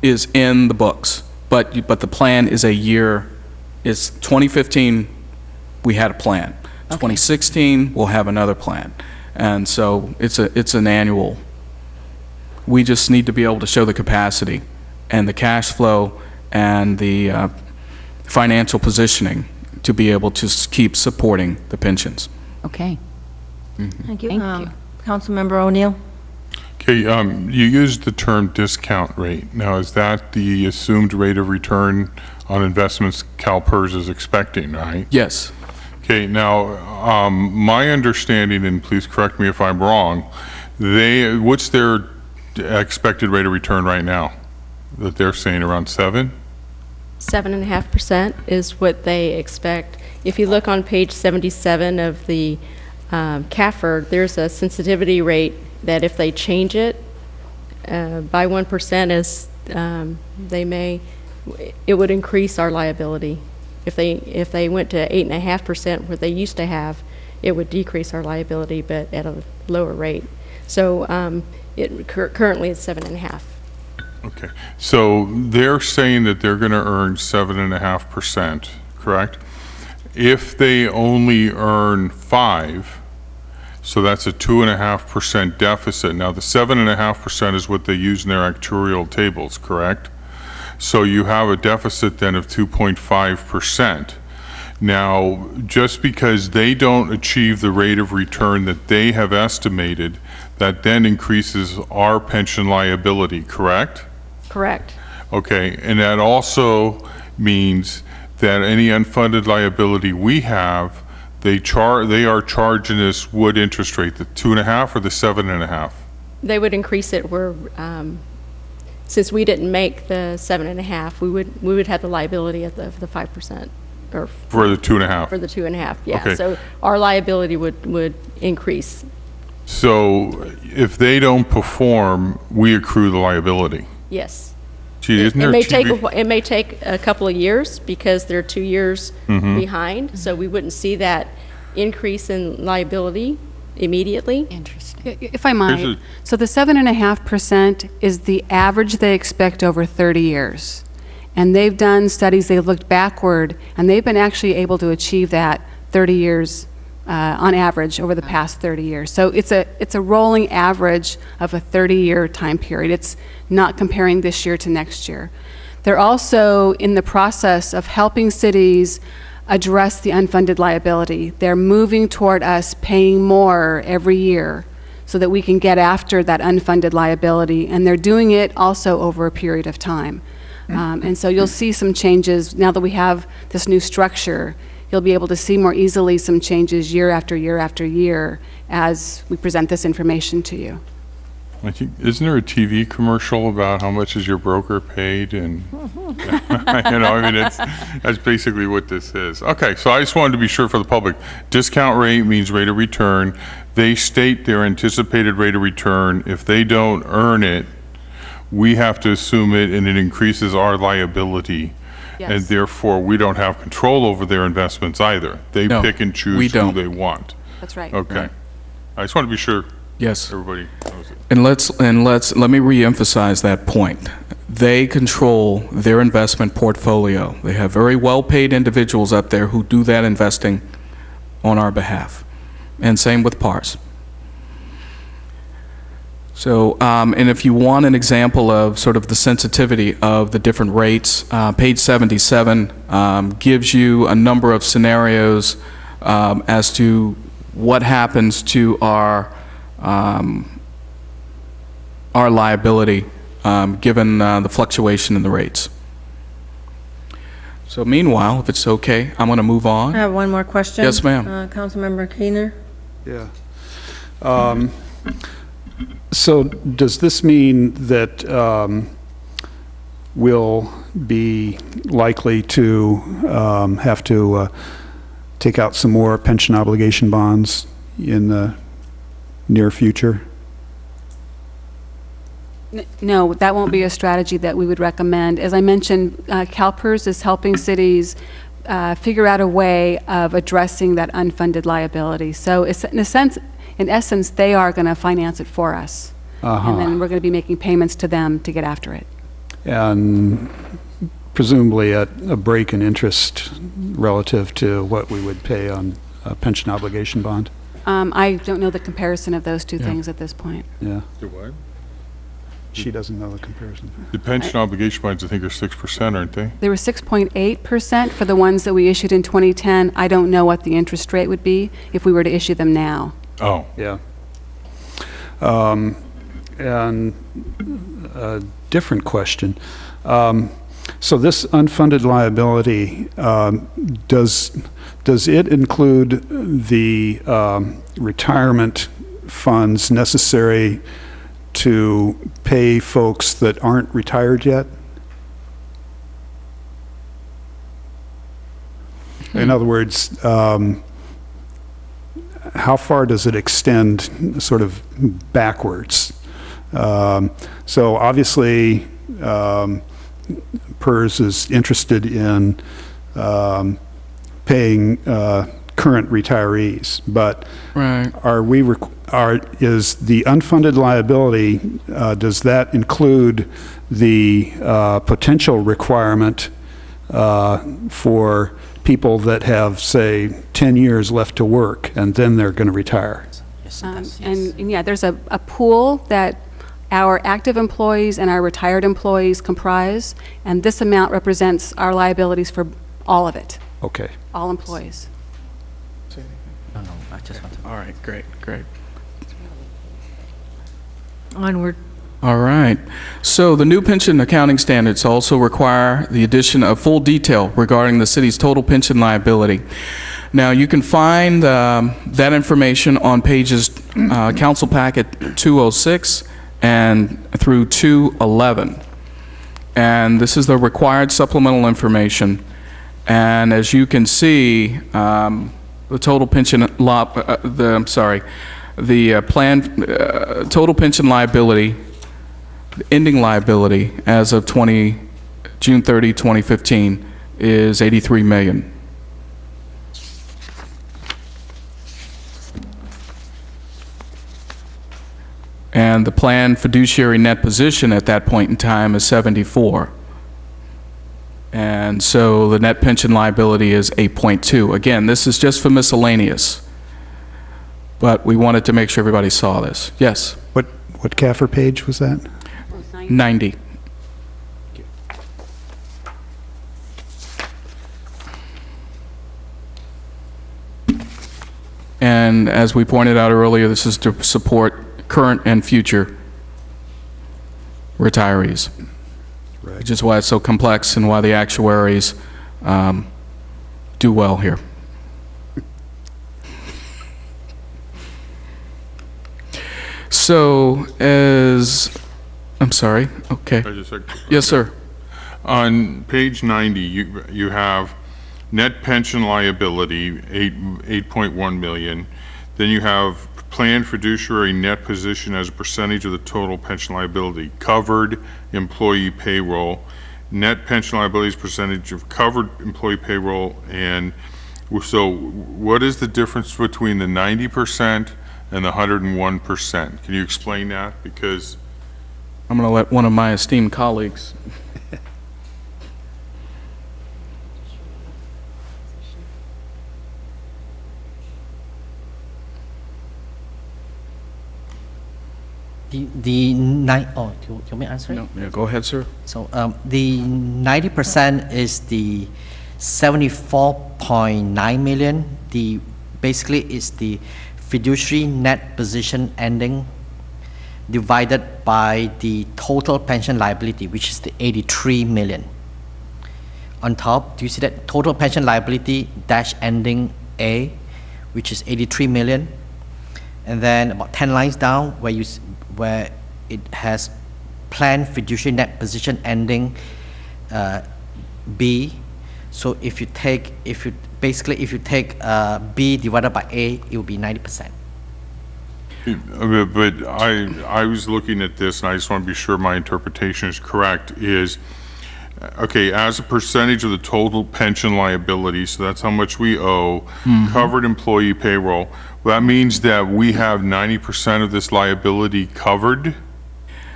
is in the books, but the plan is a year. It's 2015, we had a plan. 2016, we'll have another plan. And so it's an annual. We just need to be able to show the capacity and the cash flow and the financial positioning to be able to keep supporting the pensions. Okay. Thank you. Thank you. Councilmember O'Neill? Okay, you used the term discount rate. Now, is that the assumed rate of return on investments CalPERS is expecting, right? Yes. Okay, now, my understanding, and please correct me if I'm wrong, what's their expected rate of return right now? That they're saying around 7? 7.5% is what they expect. If you look on page 77 of the CAFR, there's a sensitivity rate that if they change it by 1%, as it would increase our liability. If they went to 8.5%, what they used to have, it would decrease our liability, but at a lower rate. So currently it's 7.5. Okay, so they're saying that they're going to earn 7.5%, correct? If they only earn 5, so that's a 2.5% deficit. Now, the 7.5% is what they use in their actuarial tables, correct? So you have a deficit then of 2.5%. Now, just because they don't achieve the rate of return that they have estimated, that then increases our pension liability, correct? Correct. Okay, and that also means that any unfunded liability we have, they are charging us what interest rate, the 2.5 or the 7.5? They would increase it where, since we didn't make the 7.5, we would have the liability at the 5%. Or for the 2.5? For the 2.5, yeah. Okay. So our liability would increase. So if they don't perform, we accrue the liability? Yes. Gee, isn't there It may take a couple of years because they're 2 years behind, so we wouldn't see that increase in liability immediately. Interesting. If I might, so the 7.5% is the average they expect over 30 years. And they've done studies, they've looked backward, and they've been actually able to achieve that 30 years on average over the past 30 years. So it's a rolling average of a 30-year time period. It's not comparing this year to next year. They're also in the process of helping cities address the unfunded liability. They're moving toward us paying more every year so that we can get after that unfunded liability, and they're doing it also over a period of time. And so you'll see some changes now that we have this new structure. You'll be able to see more easily some changes year after year after year as we present this information to you. I think, isn't there a TV commercial about how much is your broker paid? And that's basically what this is. Okay, so I just wanted to be sure for the public. Discount rate means rate of return. They state their anticipated rate of return. If they don't earn it, we have to assume it, and it increases our liability. Yes. And therefore, we don't have control over their investments either. They No, pick and we choose who don't. they want. That's right. Okay. I just want to be sure Yes. everybody knows it. And let me reemphasize that point. They control their investment portfolio. They have very well-paid individuals up there who do that investing on our behalf. And same with PARS. So, and if you want an example of sort of the sensitivity of the different rates, page 77 gives you a number of scenarios as to what happens to our liability given the fluctuation in the rates. So meanwhile, if it's okay, I'm going to move on. I have one more question. Yes, ma'am. Councilmember Keener? Yeah. So does this mean that we'll be likely to have to take out some more pension obligation bonds in the near future? No, that won't be a strategy that we would recommend. As I mentioned, CalPERS is helping cities figure out a way of addressing that unfunded liability. So it's, in essence, they are going to finance it for us. And then we're going to be making payments to them to get after it. And presumably at a break in interest relative to what we would pay on a pension obligation bond? I don't know the comparison of those two things at this point. Yeah. The what? She doesn't know the comparison. The pension obligation bonds, I think, are 6%, aren't they? They were 6.8% for the ones that we issued in 2010. I don't know what the interest rate would be if we were to issue them now. Oh. Yeah. And a different question. So this unfunded liability, does it include the retirement funds necessary to pay folks that aren't retired yet? In other words, how far does it extend sort of backwards? So obviously, PERS is interested in paying current retirees, but Right. is the unfunded liability, does that include the potential requirement for people that have, say, 10 years left to work, and then they're going to retire? And yeah, there's a pool that our active employees and our retired employees comprise, and this amount represents our liabilities for all of it, Okay. all employees. No, I just want to. All right, great. Onward. All right. So the new pension accounting standards also require the addition of full detail regarding the city's total pension liability. Now, you can find that information on pages Council Packet 206 and through 211. And this is the required supplemental information. And as you can see, the total pension total pension liability, ending liability as of June 30, 2015 is $83 million. And the planned fiduciary net position at that point in time is 74. And so the net pension liability is 8.2. Again, this is just for miscellaneous. But we wanted to make sure everybody saw this. Yes? What CAFR page was that? 90. And as we pointed out earlier, this is to support current and future retirees. Right. Which is why it's so complex and why the actuaries do well here. So, I'm sorry, okay. I just said- Yes, sir. On page 90, you have net pension liability, 8.1 million. Then you have planned fiduciary net position as a percentage of the total pension liability, covered employee payroll, net pension liabilities percentage of covered employee payroll, and so what is the difference between the 90% and the 101%? Can you explain that? Because I'm going to let one of my esteemed colleagues. Do you want me to answer it? No, yeah, go ahead, sir. So the 90% is the 74.9 million. Basically is the fiduciary net position ending divided by the total pension liability, which is the 83 million. On top, do you see that total pension liability dash ending A, which is 83 million, and then about 10 lines down where it has planned fiduciary net position ending B. So if you take B divided by A, it will be 90%. But I was looking at this, and I just want to be sure my interpretation is correct, is, okay, as a percentage of the total pension liability, so that's how much we owe, covered employee payroll, well, that means that we have 90% of this liability covered?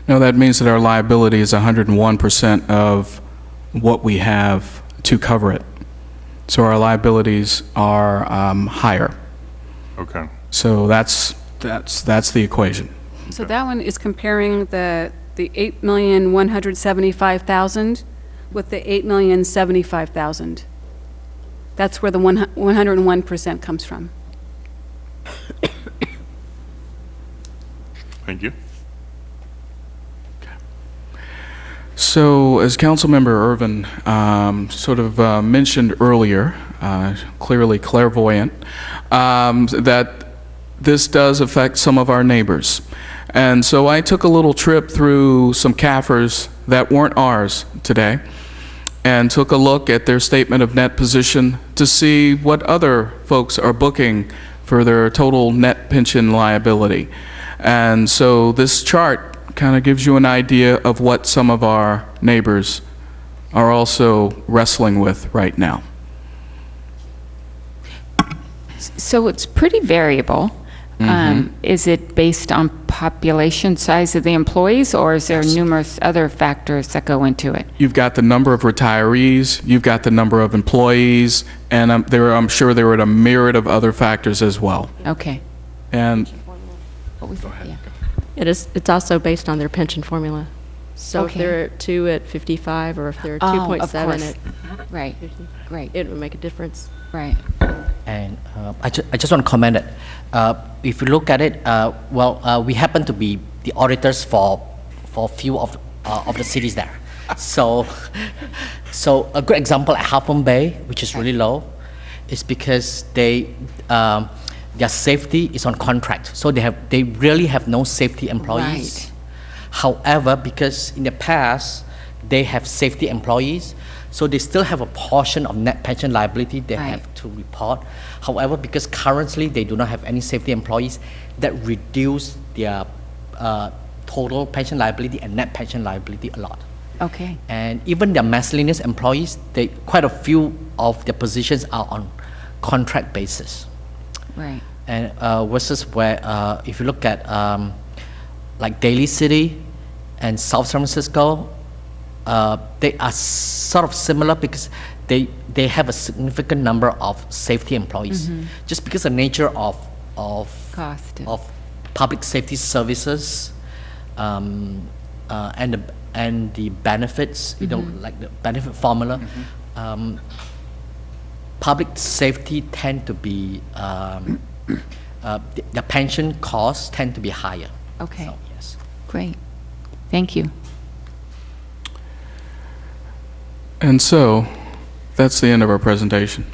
No, that means that our liability is 101% of what we have to cover it. So our liabilities are higher. Okay. So that's the equation. So that one is comparing the 8,175,000 with the 8,075,000. That's where the 101% comes from. Thank you. So, as Councilmember Irvin sort of mentioned earlier, clearly clairvoyant, that this does affect some of our neighbors. And so I took a little trip through some CAFRs that weren't ours today and took a look at their statement of net position to see what other folks are booking for their total net pension liability. And so this chart kind of gives you an idea of what some of our neighbors are also wrestling with right now. So it's pretty variable. Is it based on population size of the employees, or is there numerous other factors that go into it? You've got the number of retirees, you've got the number of employees, and I'm sure there are a myriad of other factors as well. Okay. And What was that? Yeah. It's also based on their pension formula. So if Okay. they're at 2 at 55, or if they're at Oh, of 2.7 course. at Right, 50, great, it would make a difference. right. And I just want to comment that if you look at it, we happen to be the auditors for a few of the cities there. So a good example at Half Moon Bay, which is really low, is because their safety is on contract. So they really have no safety employees. Right. However, because in the past they have safety employees, so they still have a portion of net pension liability they Right. have to report. However, because currently they do not have any safety employees, that reduce their total pension liability and net pension liability a lot. Okay, And even their miscellaneous employees, quite a few of their positions are on contract basis. right. And versus where, if you look at like Daly City and South San Francisco, they are sort of similar because they have a significant number of safety employees. Just because the nature of Cost. of public safety services and the benefits, you know, like the benefit formula, public safety tend to be the pension costs tend to be higher. Okay, So, yes. great. Thank you. And so, that's the end of our presentation.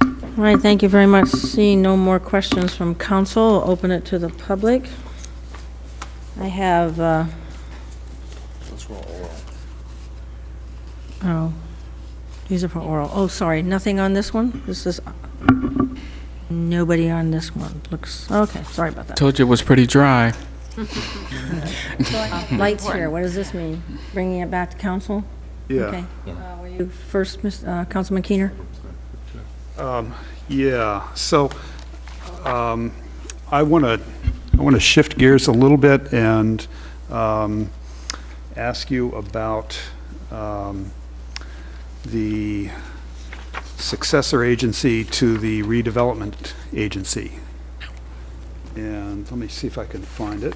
All right, thank you very much. Seeing no more questions from council, I'll open it to the public. I have, oh, these are for oral. Oh, sorry, nothing on this one? This is, nobody on this one. Looks, okay, sorry about that. Told you it was pretty dry. Lights here, what does this mean? Bringing it back to council? Okay. Were you first, Councilman Keener? Yeah, so I want to shift gears a little bit and ask you about the successor agency to the redevelopment agency. And let me see if I can find it.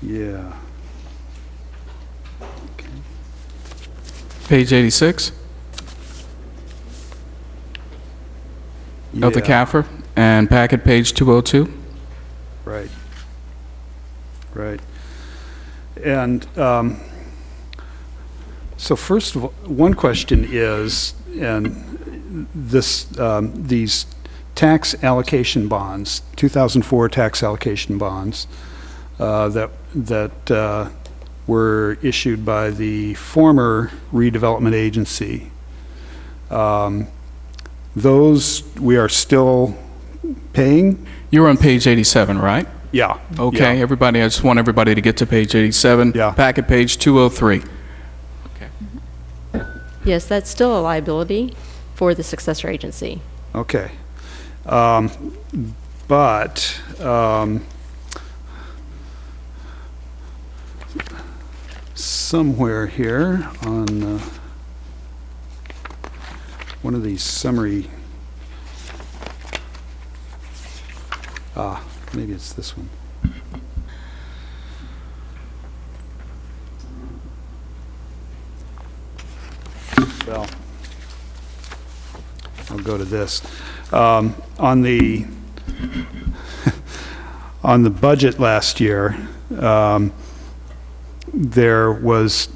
Yeah. Okay. Page 86 of the Yeah, CAFR and packet page 202. right. Right. And so first of all, one question is, and this, these tax allocation bonds, 2004 tax allocation bonds, that were issued by the former redevelopment agency. Those we are still paying? You're on page 87, right? Yeah. Okay, yeah. everybody, I just want everybody to get to page 87. Yeah. Packet page 203. Yes, that's still a liability for the successor agency. Okay. But somewhere here on one of these summary, maybe it's this one. Well, go to this. On the on the budget last year, there was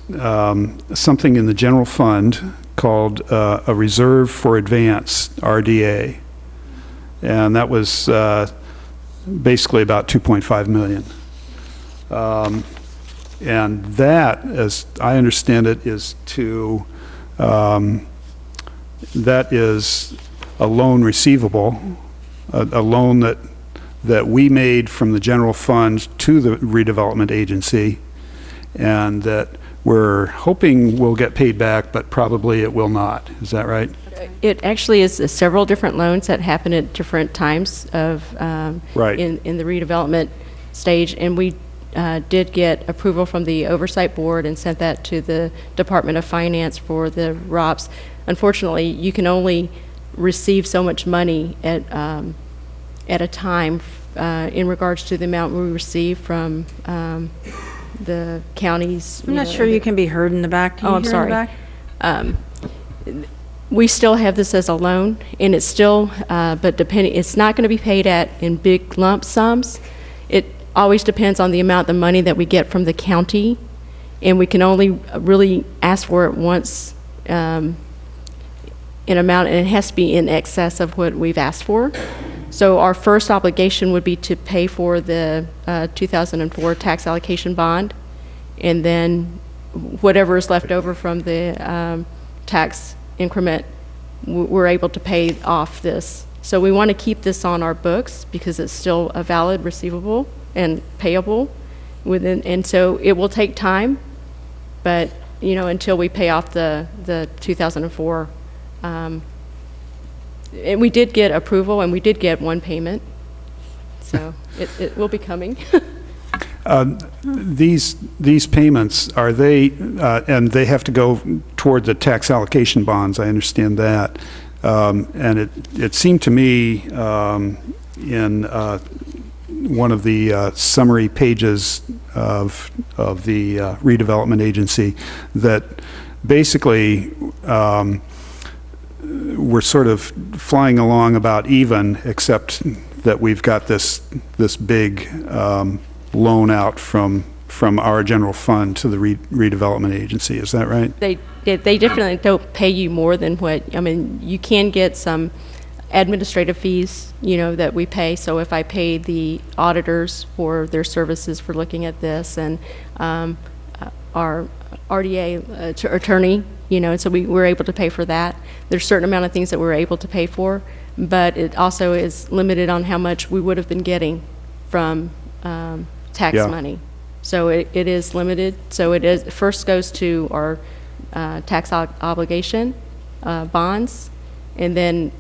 something in the general fund called a reserve for advance, RDA, and that was basically about 2.5 million. And that, as I understand it, is to that is a loan receivable, a loan that we made from the general fund to the redevelopment agency, and that we're hoping will get paid back, but probably it will not. Is that right? It actually is several different loans that happen at different times of Right. in the redevelopment stage, and we did get approval from the Oversight Board and sent that to the Department of Finance for the ROPS. Unfortunately, you can only receive so much money at a time in regards to the amount we receive from the counties. I'm not sure you can be heard in the back. Can Oh, you I'm hear sorry. in the back? We still have this as a loan, and it's still, but depending, it's not going to be paid in big lump sums. It always depends on the amount of money that we get from the county, and we can only really ask for it once in amount, and it has to be in excess of what we've asked for. So our first obligation would be to pay for the 2004 tax allocation bond, and then whatever is left over from the tax increment, we're able to pay off this. So we want to keep this on our books because it's still a valid receivable and payable within, and so it will take time, but until we pay off the 2004. And we did get approval, and we did get one payment, so it will be coming. These payments, are they, and they have to go toward the tax allocation bonds, I understand that. And it seemed to me in one of the summary pages of the redevelopment agency that basically we're sort of flying along about even, except that we've got this big loan out from our general fund to the redevelopment agency. Is that right? They definitely don't pay you more than what, I mean, you can get some administrative fees, that we pay. So if I pay the auditors for their services for looking at this, and our RDA attorney, and so we're able to pay for that. There's a certain amount of things that we're able to pay for, but it also is limited on how much we would have been getting from tax money. So it is limited. So it first goes to our tax obligation bonds, and then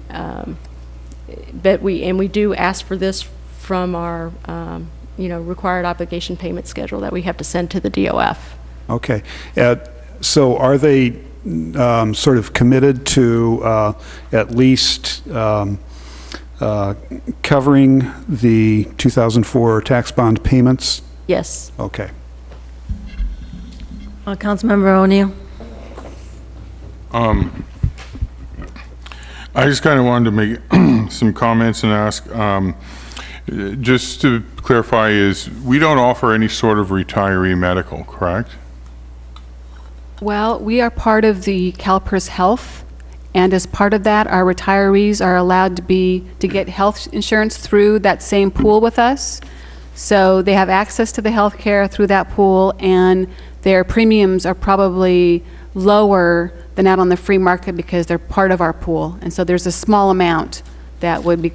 but we do ask for this from our required obligation payment schedule that we have to send to the DOF. Okay. So are they sort of committed to at least covering the 2004 tax bond payments? Yes. Okay. Councilmember O'Neill. I just kind of wanted to make some comments and ask, just to clarify, is we don't offer any sort of retiree medical, correct? Well, we are part of the CalPERS Health, and as part of that, our retirees are allowed to get health insurance through that same pool with us. So they have access to the health care through that pool, and their premiums are probably lower than out on the free market because they're part of our pool. And so there's a small amount that would be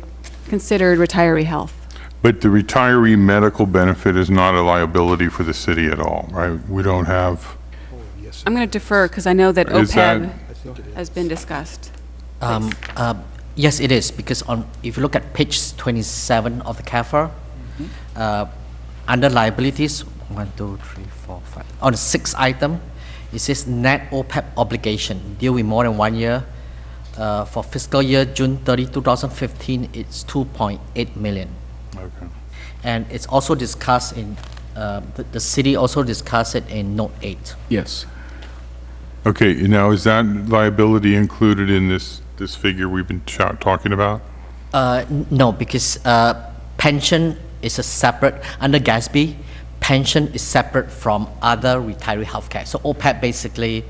considered retiree health. But the retiree medical benefit is not a liability for the city at all, right? We don't have... I'm going to defer because I know that Is that- OPEB has been discussed. Yes, it is, because if you look at page 27 of the CAFR, under liabilities, 1, 2, 3, 4, 5, on the 6th item, it says net OPEB obligation, deal with more than 1 year. For fiscal year June 30, 2015, it's 2.8 million. Okay. And it's also discussed in, the city also discussed it in note 8. Yes. Okay, now is that liability included in this this figure we've been talking about? No, because pension is a separate, under GASB, pension is separate from other retiree healthcare. So OPEB basically,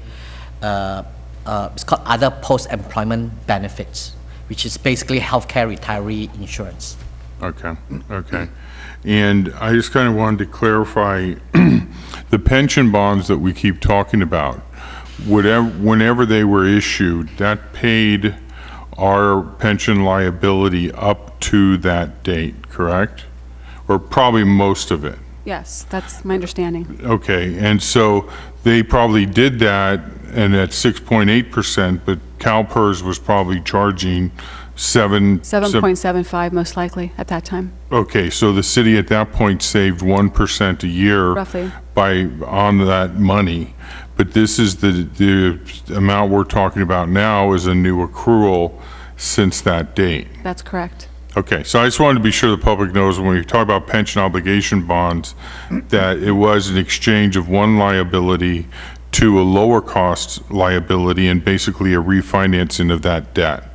it's called other post-employment benefits, which is basically healthcare retiree insurance. Okay, okay. And I just kind of wanted to clarify, the pension bonds that we keep talking about, whenever they were issued, that paid our pension liability up to that date, correct? Or probably most of it. Yes, that's my understanding. Okay, and so they probably did that, and at 6.8%, but CalPERS was probably charging 7.75 most likely at that time. Okay, so the city at that point saved 1% a year Roughly. on that money. But this is the amount we're talking about now is a new accrual since that date. That's correct. Okay, so I just wanted to be sure the public knows when we talk about pension obligation bonds, that it was an exchange of one liability to a lower cost liability and basically a refinancing of that debt.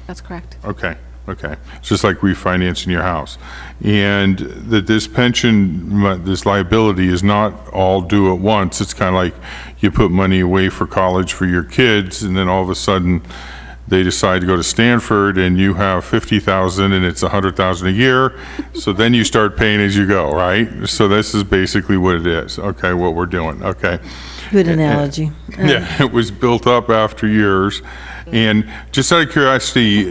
That's correct. Okay, okay. It's just like refinancing your house. And that this pension, this liability is not all due at once. It's kind of like you put money away for college for your kids, and then all of a sudden they decide to go to Stanford and you have 50,000 and it's 100,000 a year. So then you start paying as you go, right? So this is basically what it is. Okay, what we're doing, okay. Good analogy. Yeah, it was built up after years. And just out of curiosity,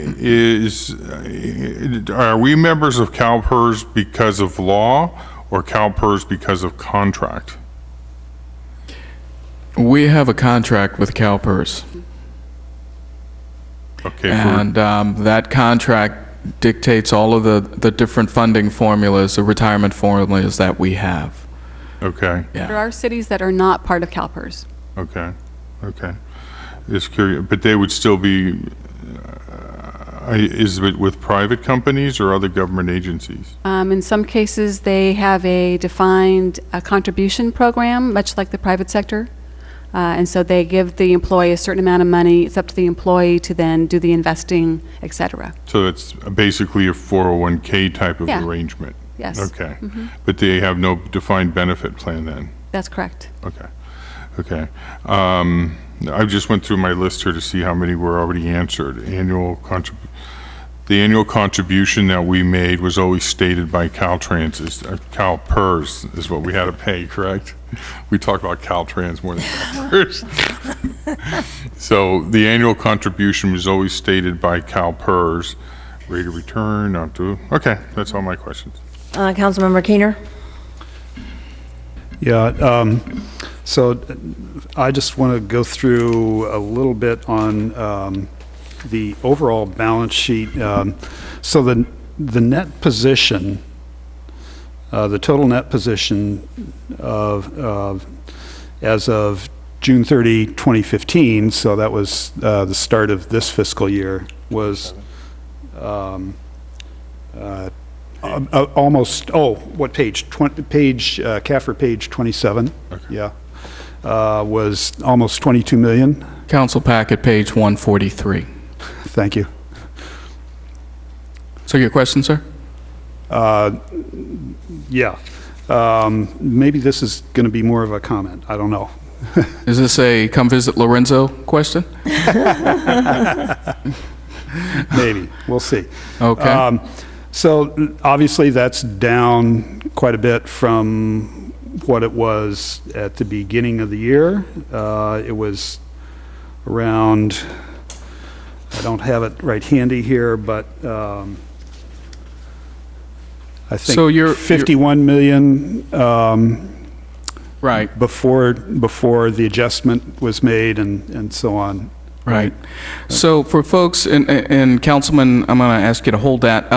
are we members of CalPERS because of law or CalPERS because of contract? We have a contract with CalPERS. Okay. And that contract dictates all of the different funding formulas, the retirement formulas that we have. Okay. There are cities that are not part of CalPERS. Okay. Okay. Just curious, but they would still be, is it with private companies or other government agencies? In some cases, they have a defined contribution program, much like the private sector. And so they give the employee a certain amount of money. It's up to the employee to then do the investing, et cetera. So it's basically a 401k type of Yeah. arrangement? Yes. Okay. But they have no defined benefit plan then? That's correct. Okay. Okay. I just went through my list here to see how many were already answered. The annual contribution that we made was always stated by Caltrans, CalPERS is what we had to pay, correct? We talk about Caltrans more than CalPERS. So the annual contribution was always stated by CalPERS. Rate of return, not to, okay, that's all my questions. Councilmember Keener? Yeah, so I just want to go through a little bit on the overall balance sheet. So the net position, the total net position of as of June 30, 2015, so that was the start of this fiscal year, was almost, what page? CAFR page 27, yeah, was almost 22 million. Council packet, page 143. Thank you. So your question, sir? Yeah. Maybe this is going to be more of a comment. I don't know. Is this a come visit Lorenzo question? Maybe. We'll see. Okay. So obviously that's down quite a bit from what it was at the beginning of the year. It was around, I don't have it right handy here, but I think So you're 51 million right. before the adjustment was made and so on. Right. So for folks, and Councilman, I'm going to ask you to hold that.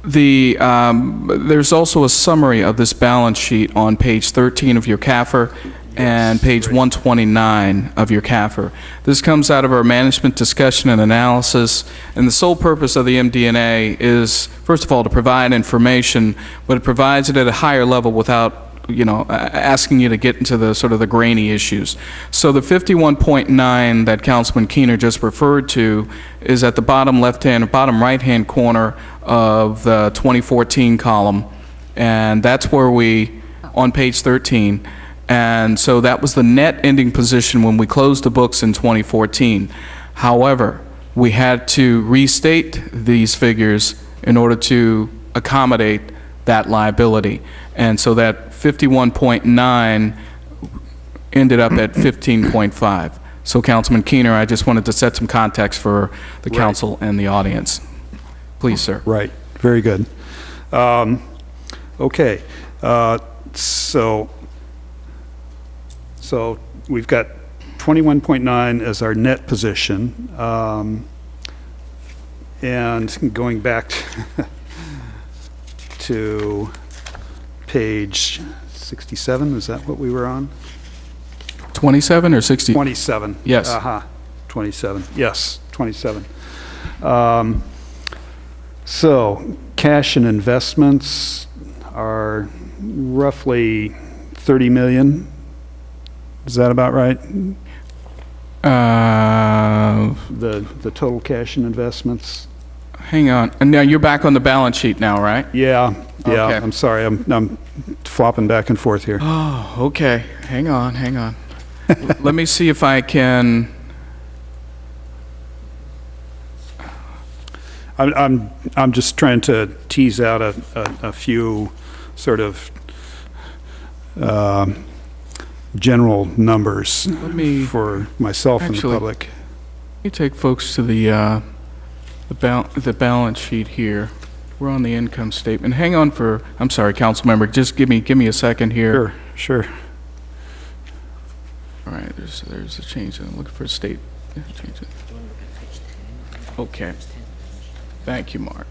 There's also a summary of this balance sheet on page 13 of your CAFR and page 129 of your CAFR. This comes out of our management discussion and analysis, and the sole purpose of the MD&A is, first of all, to provide information, but it provides it at a higher level without asking you to get into the sort of the grainy issues. So the 51.9 that Councilman Keener just referred to is at the bottom bottom right-hand corner of the 2014 column, and that's where on page 13. And so that was the net ending position when we closed the books in 2014. However, we had to restate these figures in order to accommodate that liability. And so that 51.9 ended up at 15.5. So Councilman Keener, I just wanted to set some context for the council and the audience. Please, sir. Right, very good. Okay, so we've got 21.9 as our net position. And going back to page 67, is that what we were on? 27 or 60? 27. Yes. 27. Yes, 27. So cash and investments are roughly 30 million. Is that about right? The total cash and investments. Hang on. And now you're back on the balance sheet now, right? Yeah. Okay. I'm sorry. I'm flopping back and forth here. Oh, okay. Hang on. Let me see if I can. I'm just trying to tease out a few sort of general numbers for myself and the public. Let me take folks to the balance sheet here. We're on the income statement. Hang on I'm sorry, council member, just give me a second here. Sure. All right, there's a change. I'm looking for a state. Change it. Okay. Thank you, Mark.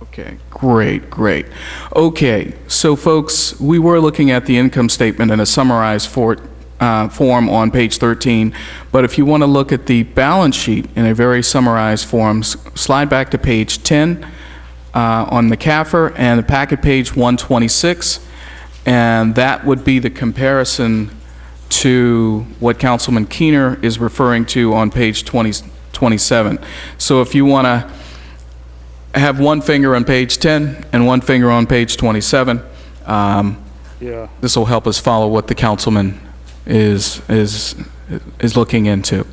Okay, great. Okay, so folks, we were looking at the income statement in a summarized form on page 13, but if you want to look at the balance sheet in a very summarized form, slide back to page 10 on the CAFR and the packet page 126, and that would be the comparison to what Councilman Keener is referring to on page 27. So if you want to have one finger on page 10 and one finger on page 27. This will help us follow what the councilman is looking into.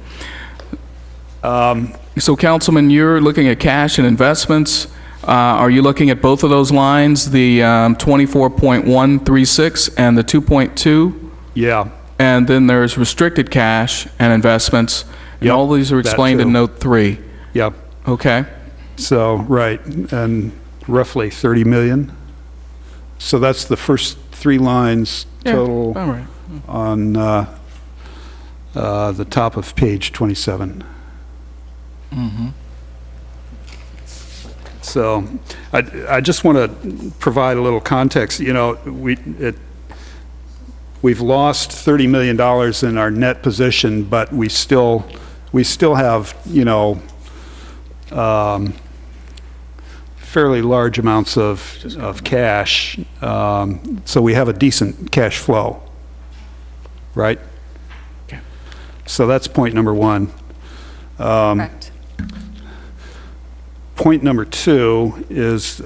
So Councilman, you're looking at cash and investments. Are you looking at both of those lines, the 24.136 and the 2.2? Yeah. And then there's restricted cash and investments. And all these are explained in note 3. Yep. Okay. So, right, and roughly 30 million. So that's the first 3 lines total all right. on the top of page 27. Mm-hmm. So I just want to provide a little context. You know, we've lost $30 million in our net position, but we still have, you know, fairly large amounts of cash, so we have a decent cash flow, right? Okay. So that's point number 1. Correct. Point number 2 is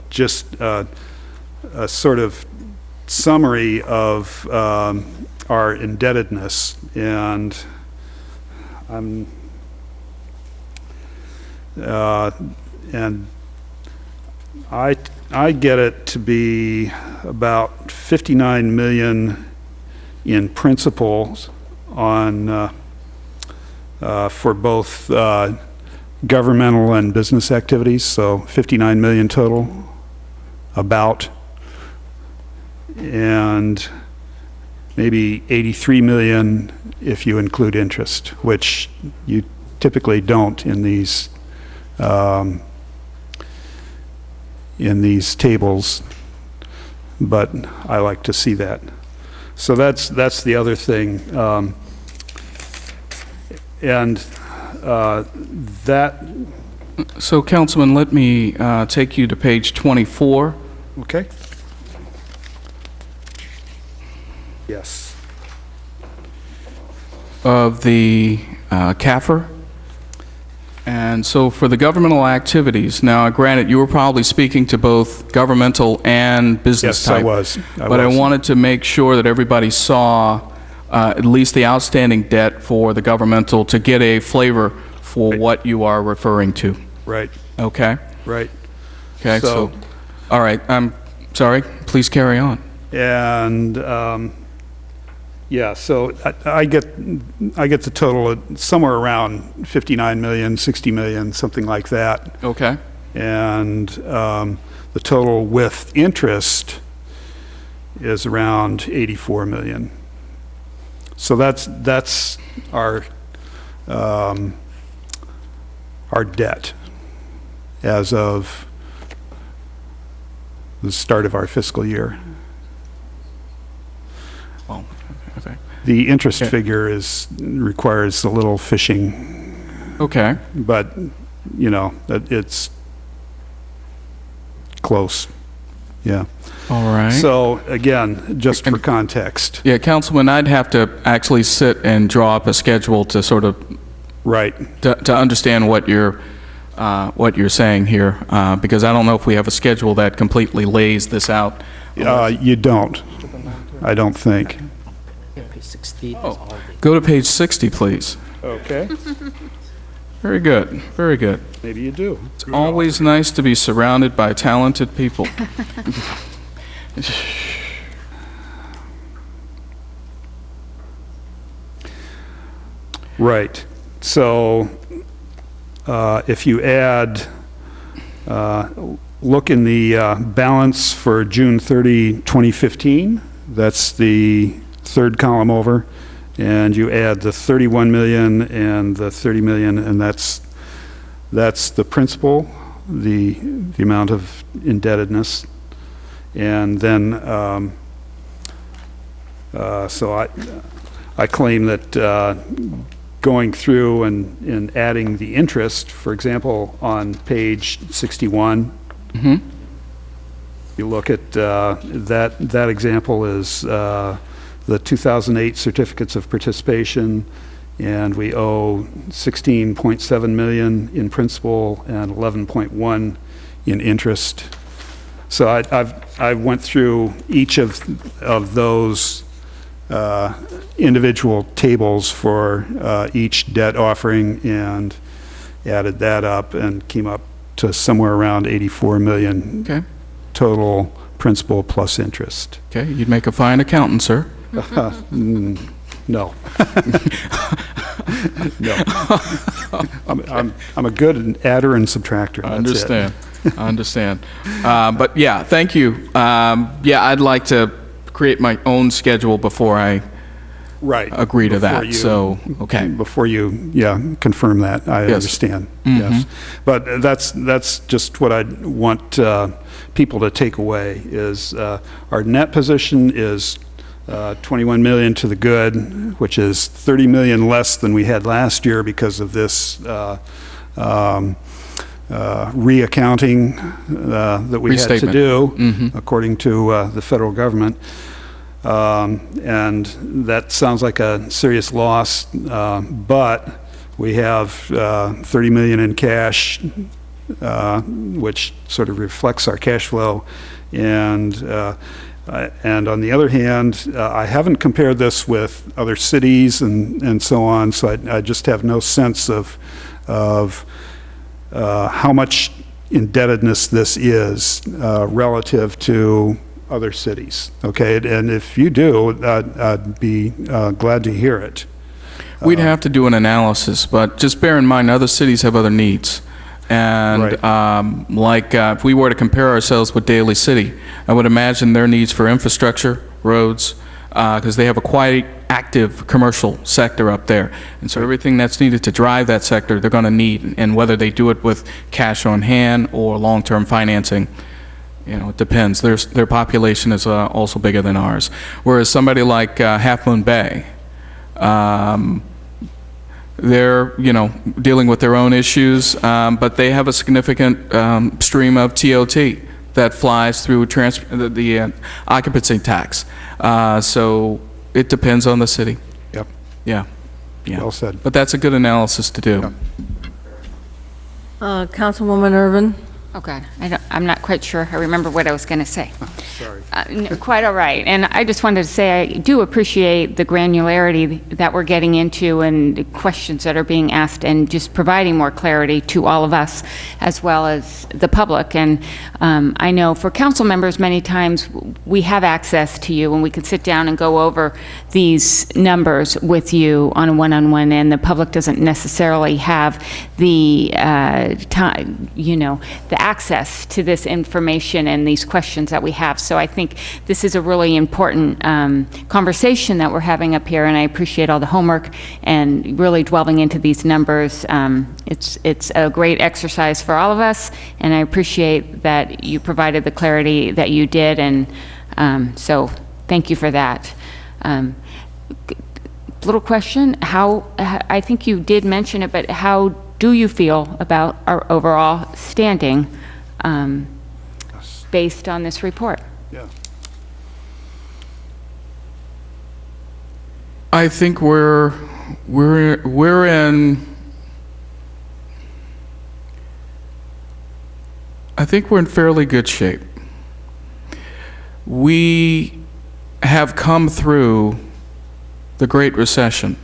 just a sort of summary of our indebtedness, and and I get it to be about 59 million in principles on for both governmental and business activities, so 59 million total, about, and maybe 83 million if you include interest, which you typically don't in these tables, but I like to see that. So that's the other thing, and that. So, Councilman, let me take you to page 24. Okay. Yes. of the CAFR. And so for the governmental activities, now granted, you were probably speaking to both governmental and business Yes, type. I was. But I wanted to make sure that everybody saw at least the outstanding debt for the governmental to get a flavor for what you are referring to. Right, Okay? right. Okay, So- so, all right, I'm sorry, please carry on. And, yeah, so I get the total at somewhere around 59 million, 60 million, something like that. Okay? And the total with interest is around 84 million. So that's our debt as of the start of our fiscal year. Well, okay. The interest Okay. figure requires a little fishing, Okay. but, you know, it's close. Yeah. All right. So, again, just for context. Yeah, Councilman, I'd have to actually sit and draw up a schedule to sort of, Right. to understand what you're saying here, because I don't know if we have a schedule that completely lays this out. You don't, I don't think. Page 60, that's Oh, all the- go to page 60, please. Okay. Very good, very good. Maybe you do. It's always nice to be surrounded by talented people. Right. So if you add, look in the balance for June 30, 2015, that's the third column over, and you add the 31 million and the 30 million, and that's the principal, the amount of indebtedness. And then, so I claim that going through and adding the interest, for example, on page 61, you look at that example is the 2008 certificates of participation, and we owe 16.7 million in principal and 11.1 in interest. So I went through each of those individual tables for each debt offering and added that up and came up to somewhere around 84 million Okay, total principal plus interest. okay, you'd make a fine accountant, sir. No. No. I'm a good adder and subtractor. I That's it. understand, I understand. But yeah, thank you. Yeah, I'd like to create my own schedule before I Right. agree to Before that, you- so, okay. Before you, confirm that, I Yes. understand. Yes. But that's just what I want people to take away, is our net position is 21 million to the good, which is 30 million less than we had last year because of this reaccounting that we had to Restatement. do, according to the federal government. And that sounds like a serious loss, but we have 30 million in cash, which sort of reflects our cash flow. And on the other hand, I haven't compared this with other cities and so on, so I just have no sense of how much indebtedness this is relative to other cities, okay? And if you do, I'd be glad to hear it. We'd have to do an analysis, but just bear in mind, other cities have other needs. And if we were to compare ourselves with Daly City, I would imagine their needs for infrastructure, roads, because they have a quite active commercial sector up there. And so everything that's needed to drive that sector, they're going to need. And whether they do it with cash on hand or long-term financing, it depends. Their population is also bigger than ours. Whereas somebody like Half Moon Bay, they're, dealing with their own issues, but they have a significant stream of TOT that flies through the occupancy tax. So it depends on the city. Yep, Yeah. Yeah. well said. But that's a good analysis to do. Councilwoman Irvin? Oh, God, I'm not quite sure I remember what I was going to say. Sorry. No, quite all right. And I just wanted to say I do appreciate the granularity that we're getting into and the questions that are being asked and just providing more clarity to all of us as well as the public. And I know for council members, many times we have access to you and we can sit down and go over these numbers with you on a one-on-one, and the public doesn't necessarily have the time, the access to this information and these questions that we have. So I think this is a really important conversation that we're having up here, and I appreciate all the homework and really delving into these numbers. It's a great exercise for all of us, and I appreciate that you provided the clarity that you did, and so thank you for that. Little question, I think you did mention it, but how do you feel about our overall standing based on this report? Yeah. I think we're in. I think we're in fairly good shape. We have come through the Great Recession,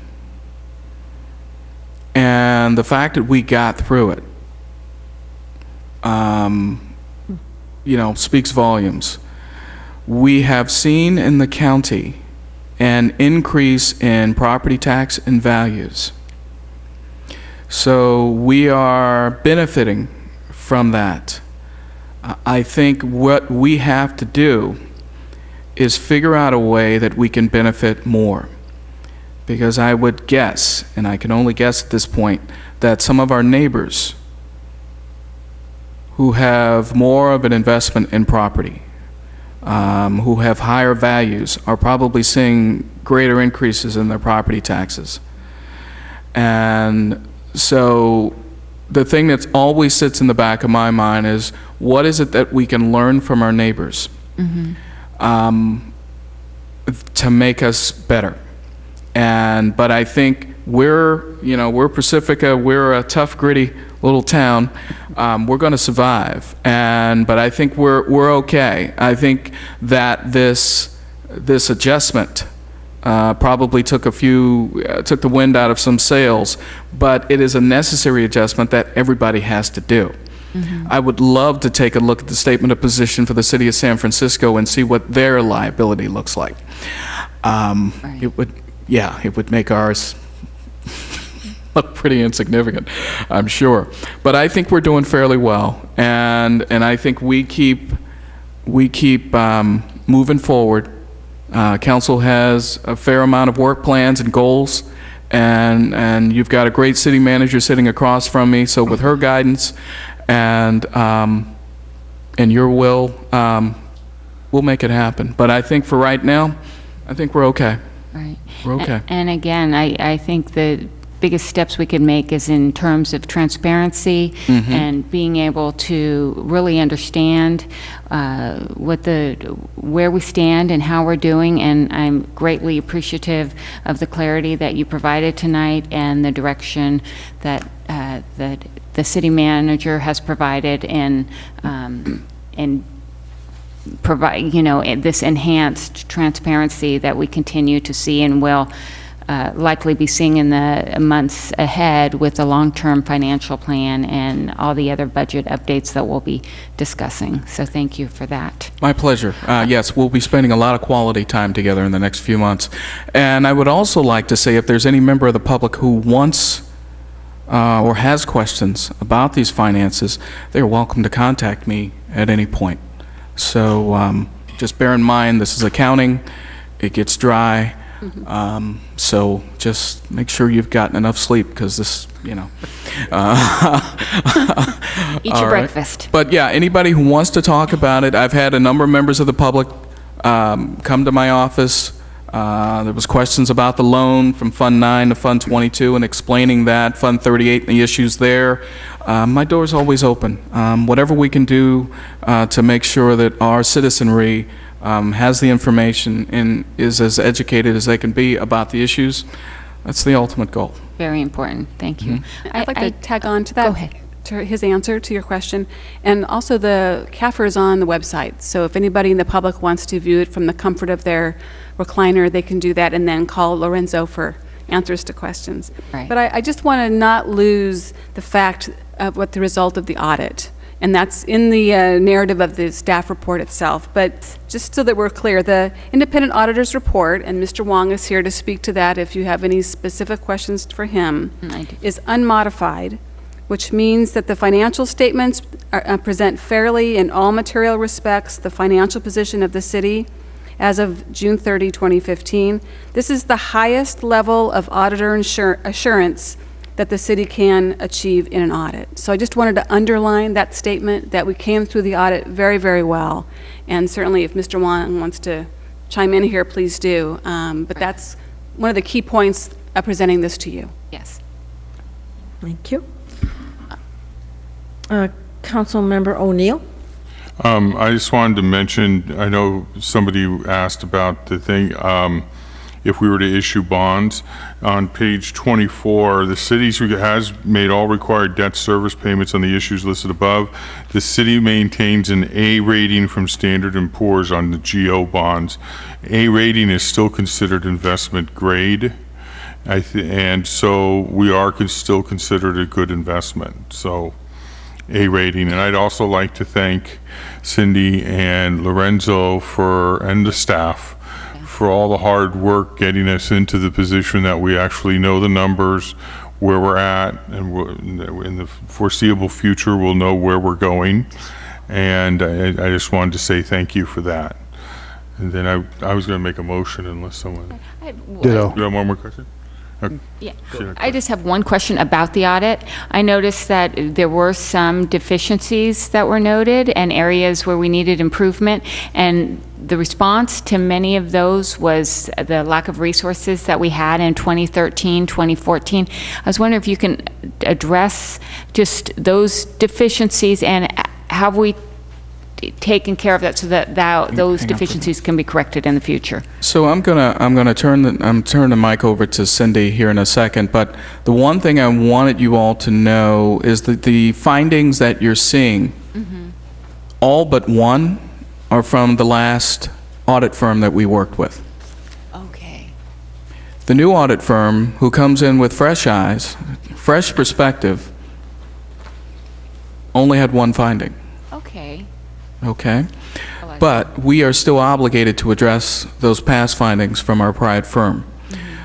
and the fact that we got through it, speaks volumes. We have seen in the county an increase in property tax and values. So we are benefiting from that. I think what we have to do is figure out a way that we can benefit more. Because I would guess, and I can only guess at this point, that some of our neighbors who have more of an investment in property, who have higher values, are probably seeing greater increases in their property taxes. And so the thing that always sits in the back of my mind is, what is it that we can learn from our neighbors to make us better? But I think we're Pacifica, we're a tough, gritty little town. We're going to survive, but I think we're okay. I think that this adjustment probably took the wind out of some sails, but it is a necessary adjustment that everybody has to do. I would love to take a look at the statement of position for the city of San Francisco and see what their liability looks like. Right. It would make ours look pretty insignificant, I'm sure. But I think we're doing fairly well, and I think we keep moving forward. Council has a fair amount of work plans and goals, and you've got a great city manager sitting across from me. So with her guidance and your will, we'll make it happen. But I think for right now, I think we're okay. Right. We're okay. And again, I think the biggest steps we could make is in terms of transparency and being able to really understand where we stand and how we're doing. And I'm greatly appreciative of the clarity that you provided tonight and the direction that the city manager has provided in provide, this enhanced transparency that we continue to see and will likely be seeing in the months ahead with the long-term financial plan and all the other budget updates that we'll be discussing. So thank you for that. My pleasure. Yes, we'll be spending a lot of quality time together in the next few months. And I would also like to say, if there's any member of the public who wants or has questions about these finances, they're welcome to contact me at any point. So just bear in mind, this is accounting. It gets dry. So just make sure you've gotten enough sleep, because this, Eat your breakfast. But yeah, anybody who wants to talk about it, I've had a number of members of the public come to my office. There was questions about the loan from Fund 9 to Fund 22 and explaining that, Fund 38 and the issues there. My door's always open. Whatever we can do to make sure that our citizenry has the information, and is as educated as they can be about the issues. That's the ultimate goal. Very important. Thank you. I'd like to tag on to that. Go ahead. To his answer to your question. And also the CAFR is on the website. So if anybody in the public wants to view it from the comfort of their recliner, they can do that and then call Lorenzo for answers to questions. Right. But I just want to not lose the fact of what the result of the audit. And that's in the narrative of the staff report itself. But just so that we're clear, the independent auditor's report, and Mr. Wong is here to speak to that if you have any specific questions for him, I do. is unmodified, which means that the financial statements present fairly in all material respects the financial position of the city as of June 30, 2015. This is the highest level of auditor assurance that the city can achieve in an audit. So I just wanted to underline that statement, that we came through the audit very, very well. And certainly if Mr. Wong wants to chime in here, please do. But that's one of the key points of presenting this to you. Yes. Thank you. Councilmember O'Neill? I just wanted to mention, I know somebody asked about the thing, if we were to issue bonds. On page 24, the city has made all required debt service payments on the issues listed above. The city maintains an A rating from Standard & Poor's on the GO bonds. A rating is still considered investment grade, and so we are still considered a good investment. So A rating. And I'd also like to thank Cindy and Lorenzo and the staff for all the hard work getting us into the position that we actually know the numbers, where we're at, and in the foreseeable future we'll know where we're going. And I just wanted to say thank you for that. And then I was going to make a motion unless someone... Ditto. You have one more question? Okay. Yeah, I just have one question about the audit. I noticed that there were some deficiencies that were noted and areas where we needed improvement, and the response to many of those was the lack of resources that we had in 2013, 2014. I was wondering if you can address just those deficiencies, and have we taken care of that so that those deficiencies can be corrected in the future? So I'm gonna turn the mic over to Cindy here in a second, but the one thing I wanted you all to know is that the findings that you're seeing, all but one, are from the last audit firm that we worked with. Okay. The new audit firm, who comes in with fresh eyes, fresh perspective, only had one finding. Okay. Okay? But we are still obligated to address those past findings from our prior firm.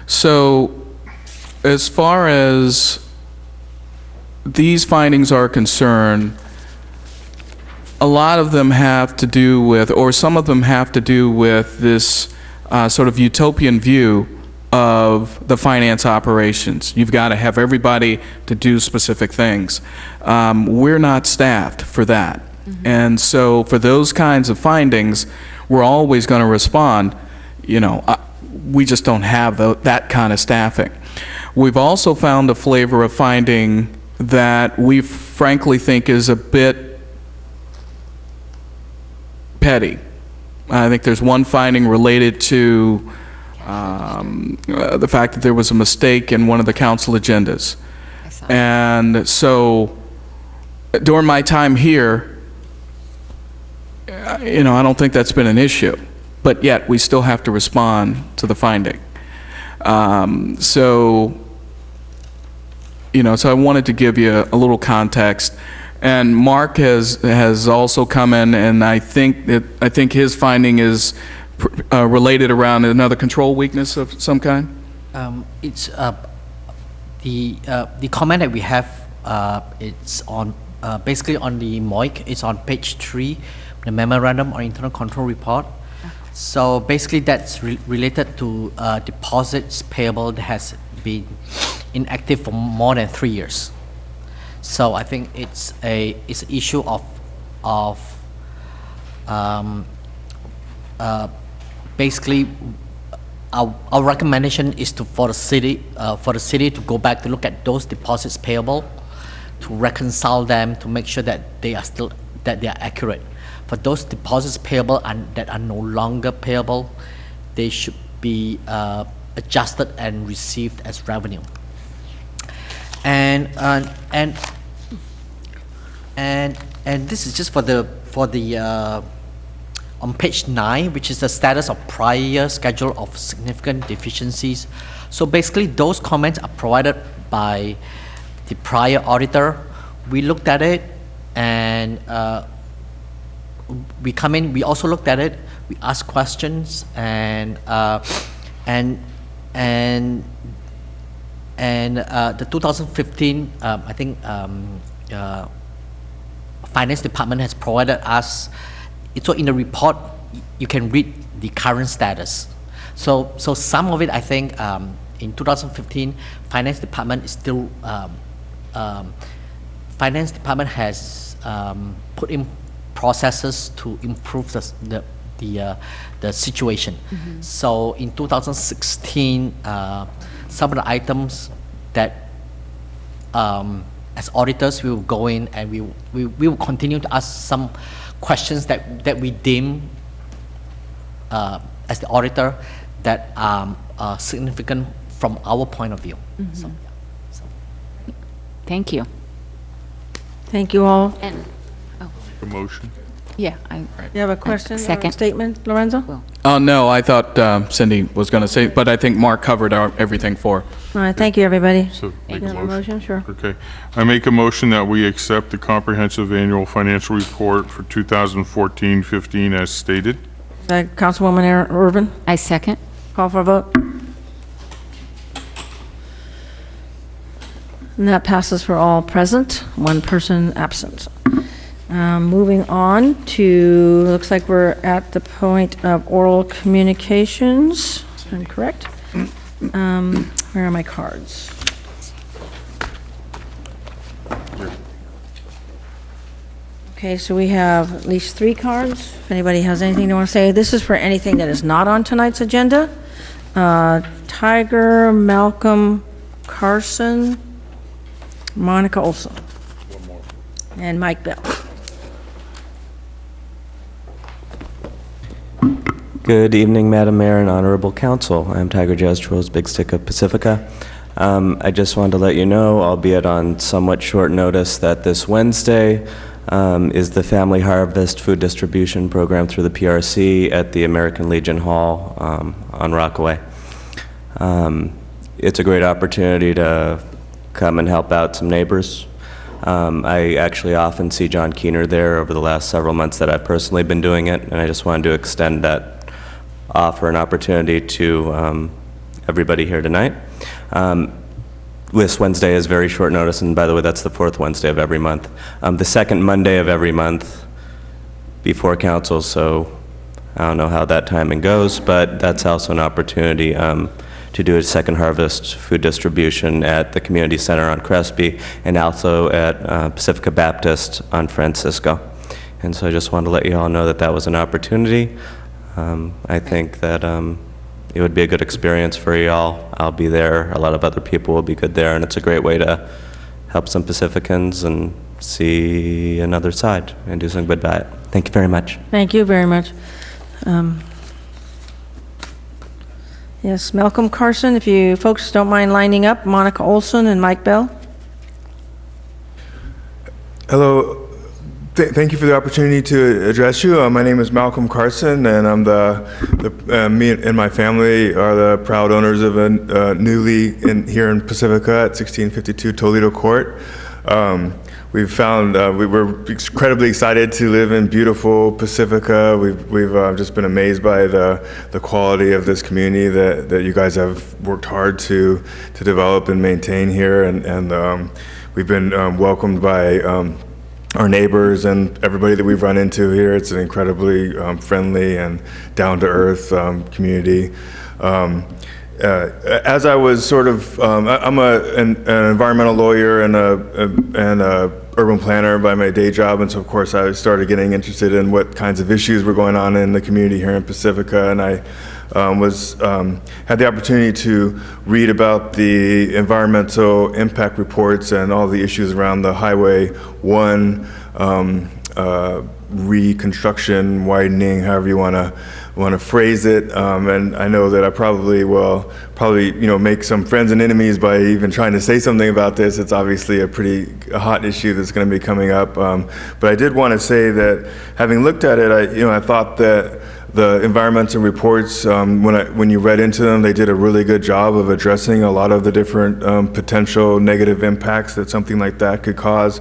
So as far as these findings are concerned, a lot of them have to do with, or some of them have to do with this sort of utopian view of the finance operations. You've got to have everybody to do specific things. We're not staffed for that. And so for those kinds of findings, we're always going to respond, we just don't have that kind of staffing. We've also found a flavor of finding that we frankly think is a bit petty. I think there's one finding related to the fact that there was a mistake in one of the council agendas. And so during my time here, I don't think that's been an issue, but yet we still have to respond to the finding. So I wanted to give you a little context. And Mark has also come in, and I think his finding is related around another control weakness of some kind. It's the comment that we have. It's on basically on the MOIC. It's on page 3, the memorandum or internal control report. So basically, that's related to deposits payable that has been inactive for more than 3 years. So I think it's an issue of basically our recommendation is for the city to go back to look at those deposits payable, to reconcile them, to make sure that they are accurate. For those deposits payable and that are no longer payable, they should be adjusted and received as revenue. And this is just for the on page 9, which is the status of prior schedule of significant deficiencies. So basically, those comments are provided by the prior auditor. We looked at it, and we come in. We also looked at it. We asked questions, and the 2015, I think, Finance Department has provided us. So in the report, you can read the current status. So some of it, I think, in 2015, Finance Department is still, Finance Department has put in processes to improve the situation. So in 2016, some of the items that as auditors, we will go in and we will continue to ask some questions that we deem as the auditor that are significant from our point of view. So, yeah. Thank you. Thank you all. And, A motion? yeah, You have a question or a Second. statement, Lorenzo? No, I thought Cindy was going to say, but I think Mark covered everything for. All right, thank you, everybody. So make You a have a motion? motion? Sure. Okay. I make a motion that we accept the comprehensive annual financial report for 2014-15 as stated. Is that Councilwoman Irvin? I second. Call for a vote. And that passes for all present, one person absent. Moving on to, looks like we're at the point of oral communications. I'm correct? Where are my cards? Okay, so we have at least 3 cards. If anybody has anything they want to say, this is for anything that is not on tonight's agenda. Tiger, Malcolm, Carson, Monica Olson, and Mike Bell. Good evening, Madam Mayor and Honorable Council. I'm Tiger Jastro's Big Stick of Pacifica. I just wanted to let you know, albeit on somewhat short notice, that this Wednesday is the Family Harvest Food Distribution Program through the PRC at the American Legion Hall on Rockaway. It's a great opportunity to come and help out some neighbors. I actually often see John Keener there over the last several months that I've personally been doing it, and I just wanted to extend that offer an opportunity to everybody here tonight. This Wednesday is very short notice, and by the way, that's the 4th Wednesday of every month. The 2nd Monday of every month before council, so I don't know how that timing goes, but that's also an opportunity to do a second harvest food distribution at the community center on Crespi and also at Pacifica Baptist on Francisco. And so I just wanted to let you all know that that was an opportunity. I think that it would be a good experience for y'all. I'll be there. A lot of other people will be good there, and it's a great way to help some Pacificans and see another side and do some good by it. Thank you very much. Thank you very much. Yes, Malcolm Carson, if you folks don't mind lining up, Monica Olson and Mike Bell. Hello. Thank you for the opportunity to address you. My name is Malcolm Carson, and I'm me and my family are the proud owners of a here in Pacifica at 1652 Toledo Court. We've found we were incredibly excited to live in beautiful Pacifica. We've just been amazed by the quality of this community that you guys have worked hard to develop and maintain here, and we've been welcomed by our neighbors and everybody that we've run into here. It's an incredibly friendly and down-to-earth community. As I was sort of, I'm an environmental lawyer and a urban planner by my day job, and so of course I started getting interested in what kinds of issues were going on in the community here in Pacifica, and I had the opportunity to read about the environmental impact reports and all the issues around the Highway 1 reconstruction, widening, however you want to phrase it. And I know that I probably will make some friends and enemies by even trying to say something about this. It's obviously a pretty hot issue that's going to be coming up. But I did want to say that having looked at it, I thought that the environmental reports, when you read into them, they did a really good job of addressing a lot of the different potential negative impacts that something like that could cause.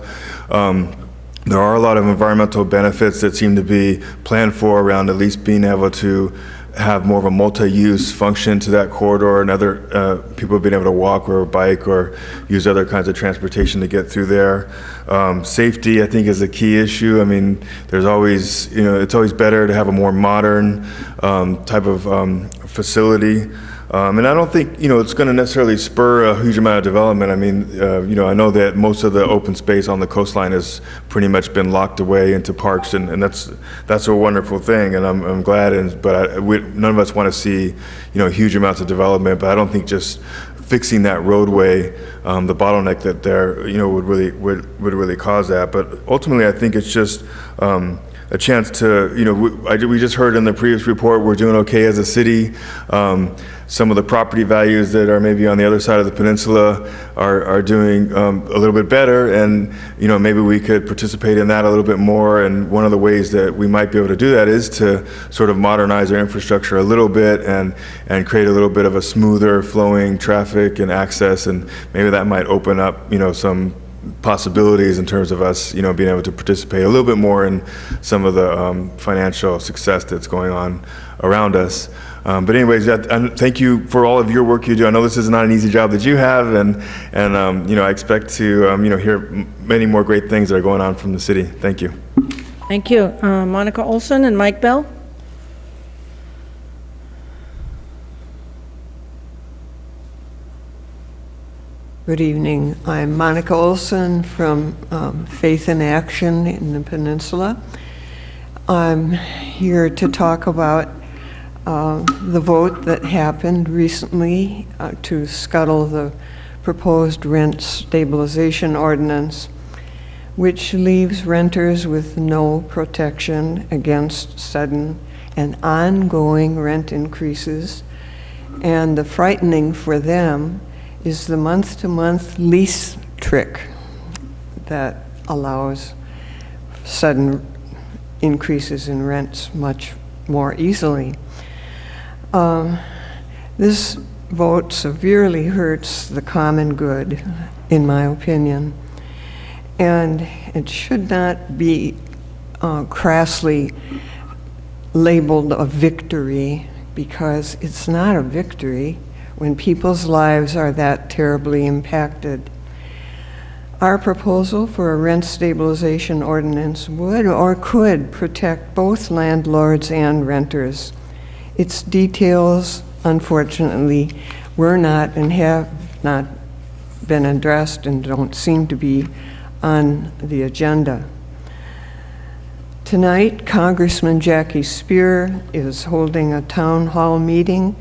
There are a lot of environmental benefits that seem to be planned for around at least being able to have more of a multi-use function to that corridor, and other people being able to walk or bike or use other kinds of transportation to get through there. Safety, I think, is a key issue. I mean, there's always, it's always better to have a more modern type of facility. And I don't think, it's going to necessarily spur a huge amount of development. I mean, I know that most of the open space on the coastline has pretty much been locked away into parks, and that's a wonderful thing, and I'm glad. None of us want to see, huge amounts of development. But I don't think just fixing that roadway, the bottleneck that there, would really cause that. But ultimately, I think it's just a chance to, we just heard in the previous report, we're doing okay as a city. Some of the property values that are maybe on the other side of the peninsula are doing a little bit better, and maybe we could participate in that a little bit more. And one of the ways that we might be able to do that is to sort of modernize our infrastructure a little bit and create a little bit of a smoother flowing traffic and access, and maybe that might open up some possibilities in terms of us, being able to participate a little bit more in some of the financial success that's going on around us. But anyways, thank you for all of your work you do. I know this is not an easy job that you have, and I expect to hear many more great things that are going on from the city. Thank you. Thank you. Monica Olson and Mike Bell. Good evening. I'm Monica Olson from Faith in Action in the Peninsula. I'm here to talk about the vote that happened recently to scuttle the proposed rent stabilization ordinance, which leaves renters with no protection against sudden and ongoing rent increases. And the frightening for them is the month-to-month lease trick that allows sudden increases in rents much more easily. This vote severely hurts the common good, in my opinion, and it should not be crassly labeled a victory, because it's not a victory when people's lives are that terribly impacted. Our proposal for a rent stabilization ordinance would or could protect both landlords and renters. Its details, unfortunately, were not and have not been addressed and don't seem to be on the agenda. Tonight, Congressman Jackie Spear is holding a town hall meeting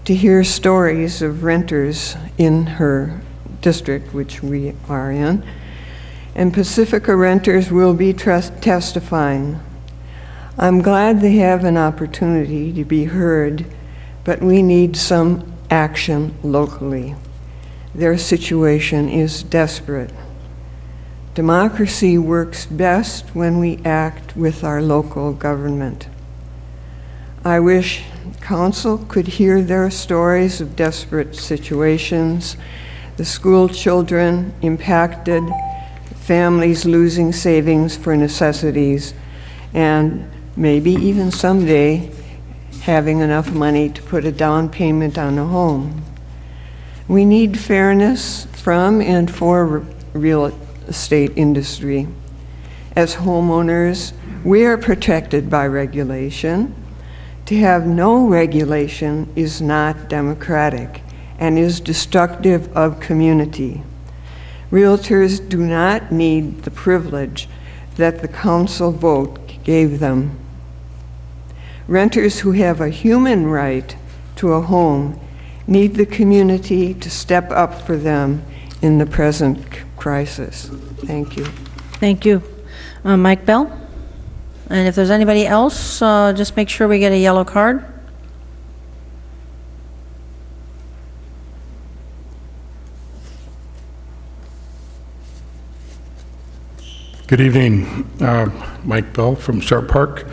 to hear stories of renters in her district, which we are in, and Pacifica renters will be testifying. I'm glad they have an opportunity to be heard, but we need some action locally. Their situation is desperate. Democracy works best when we act with our local government. I wish Council could hear their stories of desperate situations, the school children impacted, families losing savings for necessities, and maybe even someday having enough money to put a down payment on a home. We need fairness from and for real estate industry. As homeowners, we are protected by regulation. To have no regulation is not democratic and is destructive of community. Realtors do not need the privilege that the council vote gave them. Renters who have a human right to a home need the community to step up for them in the present crisis. Thank you. Thank you. Mike Bell? And if there's anybody else, just make sure we get a yellow card. Good evening, Mike Bell from Sharp Park.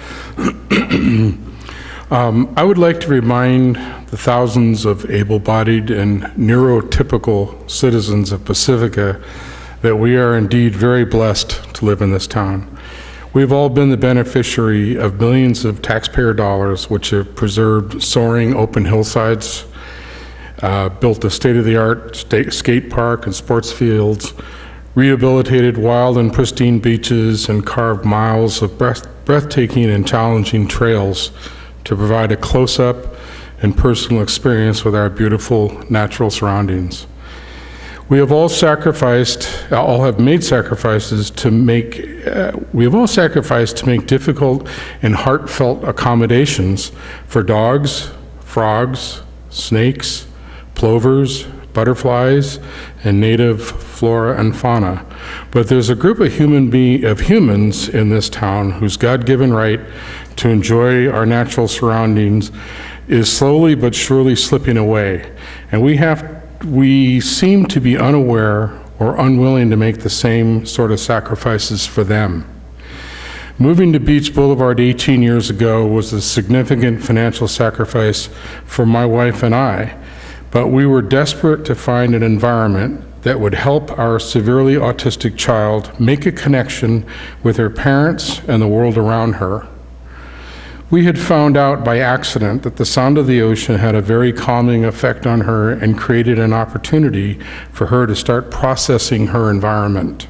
I would like to remind the thousands of able-bodied and neurotypical citizens of Pacifica that we are indeed very blessed to live in this town. We've all been the beneficiary of millions of taxpayer dollars which have preserved soaring open hillsides, built a state-of-the-art skate park and sports fields, rehabilitated wild and pristine beaches, and carved miles of breathtaking and challenging trails to provide a close-up and personal experience with our beautiful natural surroundings. We have all made sacrifices to make difficult and heartfelt accommodations for dogs, frogs, snakes, plovers, butterflies, and native flora and fauna. But there's a group of humans in this town whose God-given right to enjoy our natural surroundings is slowly but surely slipping away. And we seem to be unaware or unwilling to make the same sort of sacrifices for them. Moving to Beach Boulevard 18 years ago was a significant financial sacrifice for my wife and I, but we were desperate to find an environment that would help our severely autistic child make a connection with her parents and the world around her. We had found out by accident that the sound of the ocean had a very calming effect on her and created an opportunity for her to start processing her environment.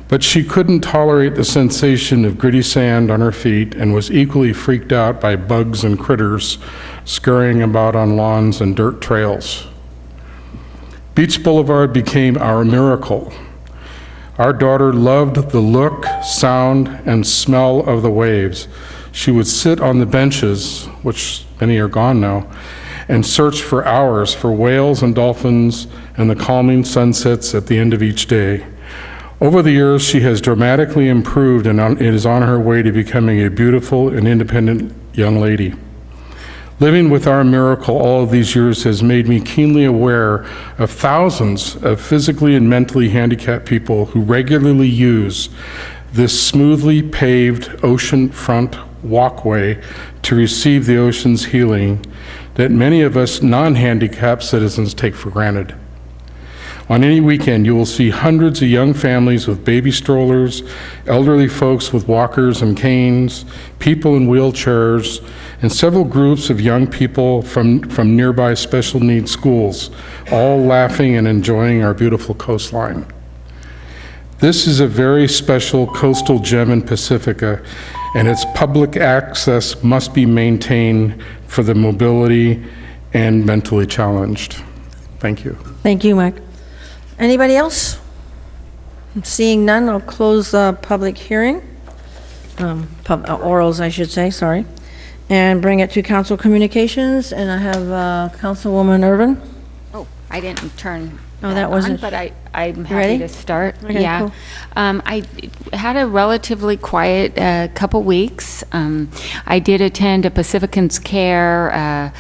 But she couldn't tolerate the sensation of gritty sand on her feet and was equally freaked out by bugs and critters scurrying about on lawns and dirt trails. Beach Boulevard became our miracle. Our daughter loved the look, sound, and smell of the waves. She would sit on the benches, which many are gone now, and search for hours for whales and dolphins and the calming sunsets at the end of each day. Over the years, she has dramatically improved and is on her way to becoming a beautiful and independent young lady. Living with our miracle all of these years has made me keenly aware of thousands of physically and mentally handicapped people who regularly use this smoothly paved oceanfront walkway to receive the ocean's healing that many of us non-handicapped citizens take for granted. On any weekend, you will see hundreds of young families with baby strollers, elderly folks with walkers and canes, people in wheelchairs, and several groups of young people from nearby special needs schools, all laughing and enjoying our beautiful coastline. This is a very special coastal gem in Pacifica, and its public access must be maintained for the mobility and mentally challenged. Thank you. Thank you, Mike. Anybody else? Seeing none, I'll close the public hearing, orals, I should say, sorry, and bring it to council communications, and I have Councilwoman Irvin. Oh, I didn't turn Oh, that wasn't. on, but I'm happy ready? to start. Okay, Yeah. cool. I had a relatively quiet couple weeks. I did attend a Pacificans Care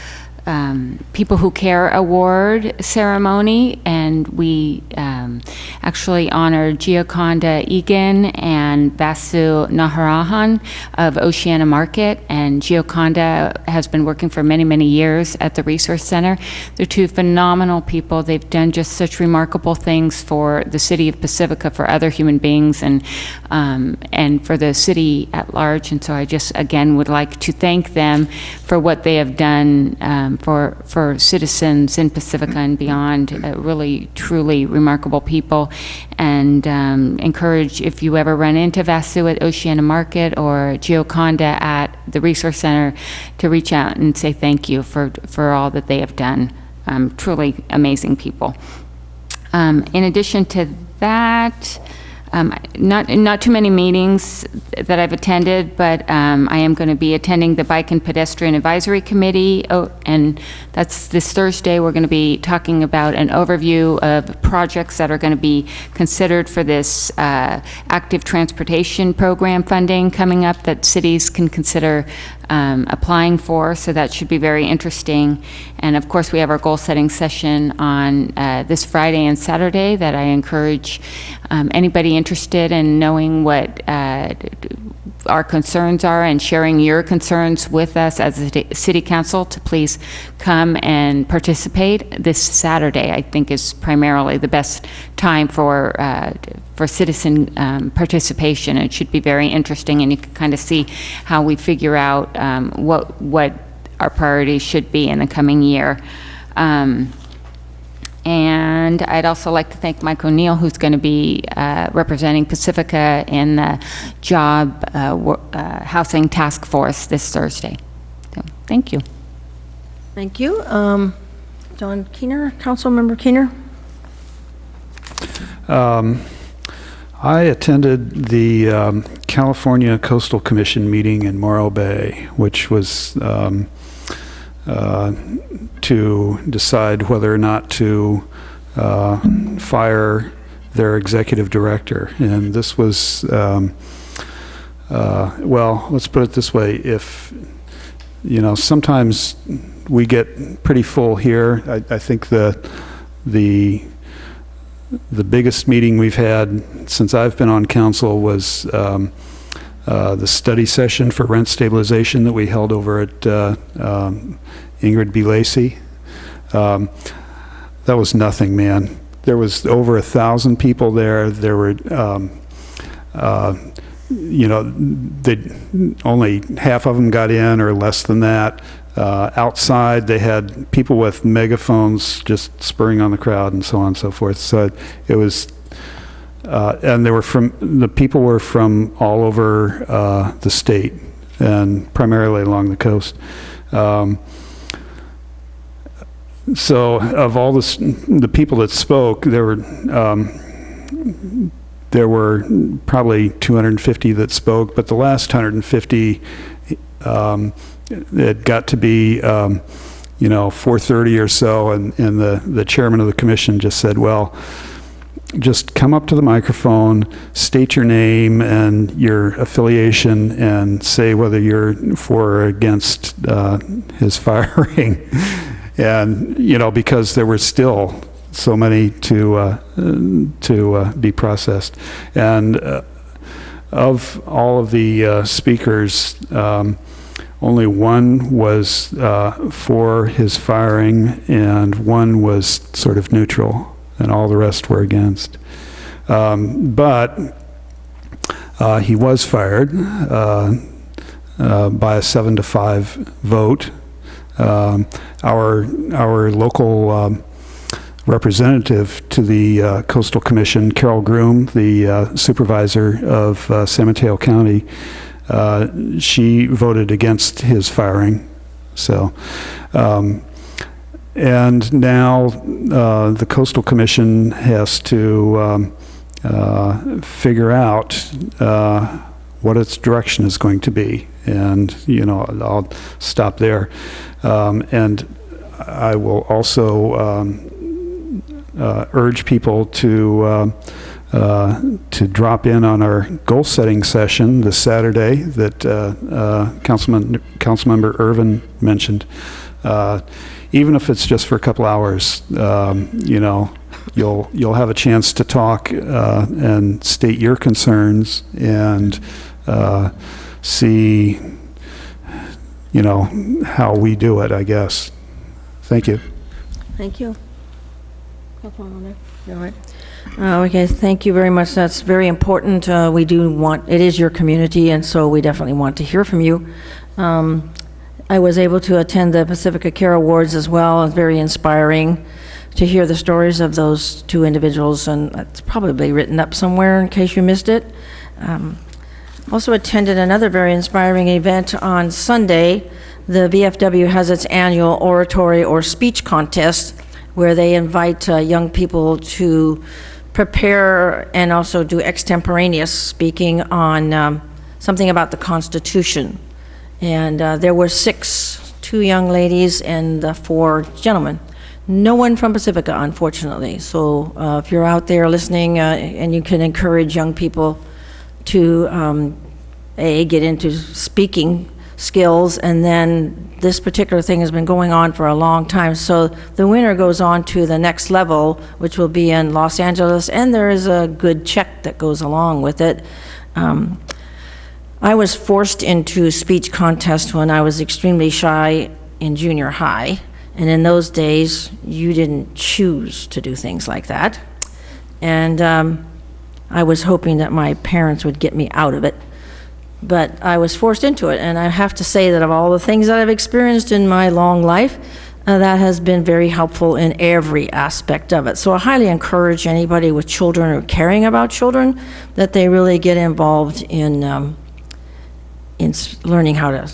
People Who Care Award ceremony, and we actually honored Gioconda Egan and Vasu Naharajan of Oceana Market, and Gioconda has been working for many, many years at the Resource Center. They're two phenomenal people. They've done just such remarkable things for the city of Pacifica, for other human beings, and for the city at large, and so I just, again, would like to thank them for what they have done for citizens in Pacifica and beyond. Really, truly remarkable people, and encourage, if you ever run into Vasu at Oceana Market or Gioconda at the Resource Center, to reach out and say thank you for all that they have done. Truly amazing people. In addition to that, Not too many meetings that I've attended, but I am going to be attending the Bike and Pedestrian Advisory Committee, and that's this Thursday. We're going to be talking about an overview of projects that are going to be considered for this active transportation program funding coming up that cities can consider applying for, so that should be very interesting. And of course, we have our goal-setting session on this Friday and Saturday that I encourage anybody interested in knowing what our concerns are and sharing your concerns with us as a city council to please come and participate. This Saturday, I think, is primarily the best time for citizen participation. It should be very interesting, and you can kind of see how we figure out what our priorities should be in the coming year. And I'd also like to thank Mike O'Neill, who's going to be representing Pacifica in the Job Housing Task Force this Thursday. So, thank you. Thank you. John Keener, Councilmember Keener. I attended the California Coastal Commission meeting in Morro Bay, which was to decide whether or not to fire their executive director. And this was, well, let's put it this way. If, you know, sometimes we get pretty full here. I think the biggest meeting we've had since I've been on council was the study session for rent stabilization that we held over at Ingrid B. Lacey. That was nothing, man. There was over 1,000 people there. There were, you know, only half of them got in or less than that. Outside, they had people with megaphones just spurring on the crowd and so on and so forth. So it was, and the people were from all over the state and primarily along the coast. So of all the people that spoke, there were probably 250 that spoke, but the last 150, it got to be, you know, 4:30 or so, and the chairman of the commission just said, well, just come up to the microphone, state your name and your affiliation, and say whether you're for or against his firing. And, you know, because there were still so many to be processed. And of all of the speakers, only one was for his firing, and one was sort of neutral, and all the rest were against. But he was fired by a 7-5 vote. Our local representative to the Coastal Commission, Carol Groom, the supervisor of San Mateo County, she voted against his firing. So, and now the Coastal Commission has to figure out what its direction is going to be. And, you know, I'll stop there. And I will also urge people to drop in on our goal-setting session this Saturday that Councilmember Irvin mentioned. Even if it's just for a couple hours, you know, you'll have a chance to talk and state your concerns and see, you know, how we do it, I guess. Thank you. Thank you. All right. Okay, thank you very much. That's very important. We do want, it is your community, and so we definitely want to hear from you. I was able to attend the Pacifica Care Awards as well. It's very inspiring to hear the stories of those two individuals, and it's probably written up somewhere in case you missed it. Also attended another very inspiring event on Sunday. The VFW has its annual oratory or speech contest where they invite young people to prepare and also do extemporaneous speaking on something about the Constitution. And there were 2 young ladies and 4 gentlemen. No one from Pacifica, unfortunately. So if you're out there listening and you can encourage young people to get into speaking skills, and then this particular thing has been going on for a long time. So the winner goes on to the next level, which will be in Los Angeles, and there is a good check that goes along with it. I was forced into speech contest when I was extremely shy in junior high, and in those days, you didn't choose to do things like that. And I was hoping that my parents would get me out of it. But I was forced into it, and I have to say that of all the things that I've experienced in my long life, that has been very helpful in every aspect of it. So I highly encourage anybody with children or caring about children that they really get involved in learning how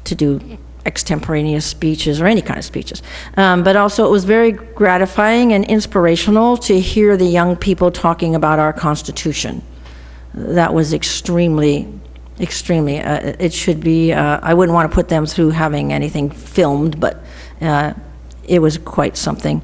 to do extemporaneous speeches or any kind of speeches. But also it was very gratifying and inspirational to hear the young people talking about our Constitution. That was extremely, it should be, I wouldn't want to put them through having anything filmed, but it was quite something.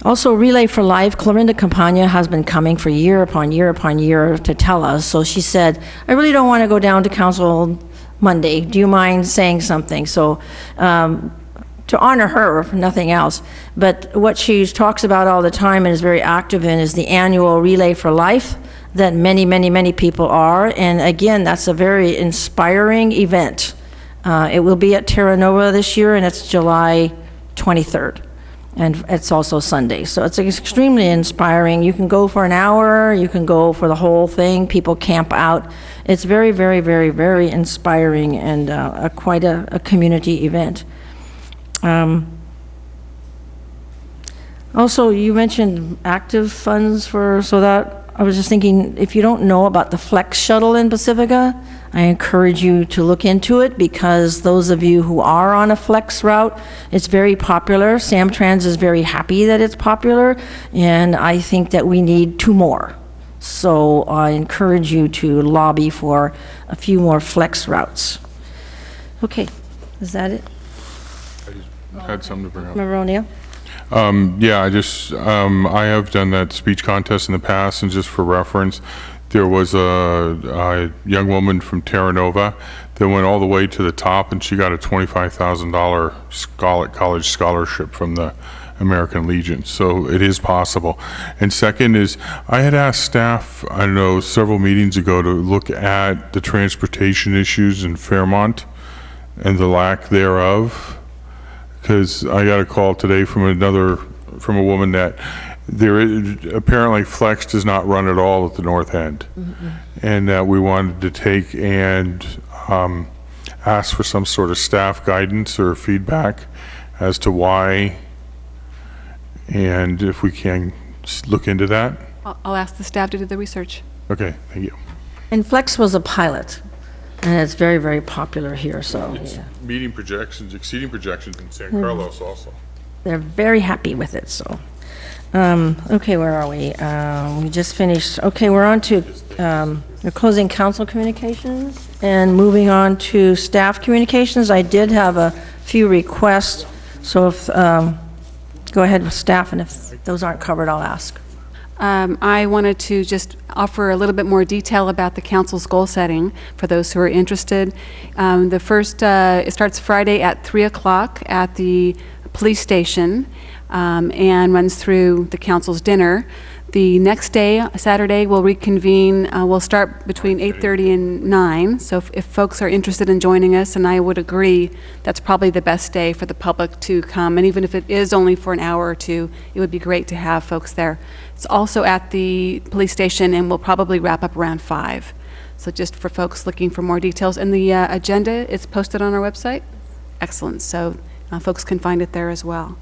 Also, Relay for Life, Clorinda Campagna has been coming for year upon year upon year to tell us. So she said, I really don't want to go down to council Monday. Do you mind saying something? So to honor her, if nothing else. But what she talks about all the time and is very active in is the annual Relay for Life that many, many, many people are. And again, that's a very inspiring event. It will be at Terra Nova this year, and it's July 23rd. And it's also Sunday. So it's extremely inspiring. You can go for an hour, you can go for the whole thing. People camp out. It's very, very, very, very inspiring and quite a community event. Also, you mentioned active funds so that I was just thinking, if you don't know about the Flex Shuttle in Pacifica, I encourage you to look into it, because those of you who are on a Flex route, it's very popular. Samtrans is very happy that it's popular, and I think that we need 2 more. So I encourage you to lobby for a few more Flex routes. Okay, is that it? I just had something to bring up. Maronia? Yeah, I have done that speech contest in the past, and just for reference, there was a young woman from Terra Nova that went all the way to the top, and she got a $25,000 college scholarship from the American Legion. So it is possible. And second is, I had asked staff, I don't know, several meetings ago to look at the transportation issues in Fairmont and the lack thereof. Because I got a call today from a woman that apparently Flex does not run at all at the north end. Mm-hmm. And that we wanted to take and ask for some sort of staff guidance or feedback as to why, and if we can look into that. I'll ask the staff to do the research. Okay, thank you. And Flex was a pilot, and it's very, very popular here, so. It's yeah. exceeding projections in San Carlos also. They're very happy with it, so. Okay, where are we? We just finished. Okay, we're on to we're closing council communications and moving on to staff communications. I did have a few requests, so if, go ahead with staff, and if those aren't covered, I'll ask. I wanted to just offer a little bit more detail about the council's goal setting for those who are interested. The first, it starts Friday at 3 o'clock at the police station and runs through the council's dinner. The next day, Saturday, we'll reconvene. We'll start between 8:30 and 9. So if folks are interested in joining us, and I would agree, that's probably the best day for the public to come. And even if it is only for an hour or two, it would be great to have folks there. It's also at the police station, and we'll probably wrap up around 5. So just for folks looking for more details. And the agenda is posted on our website? Excellent. So folks can find it there as well.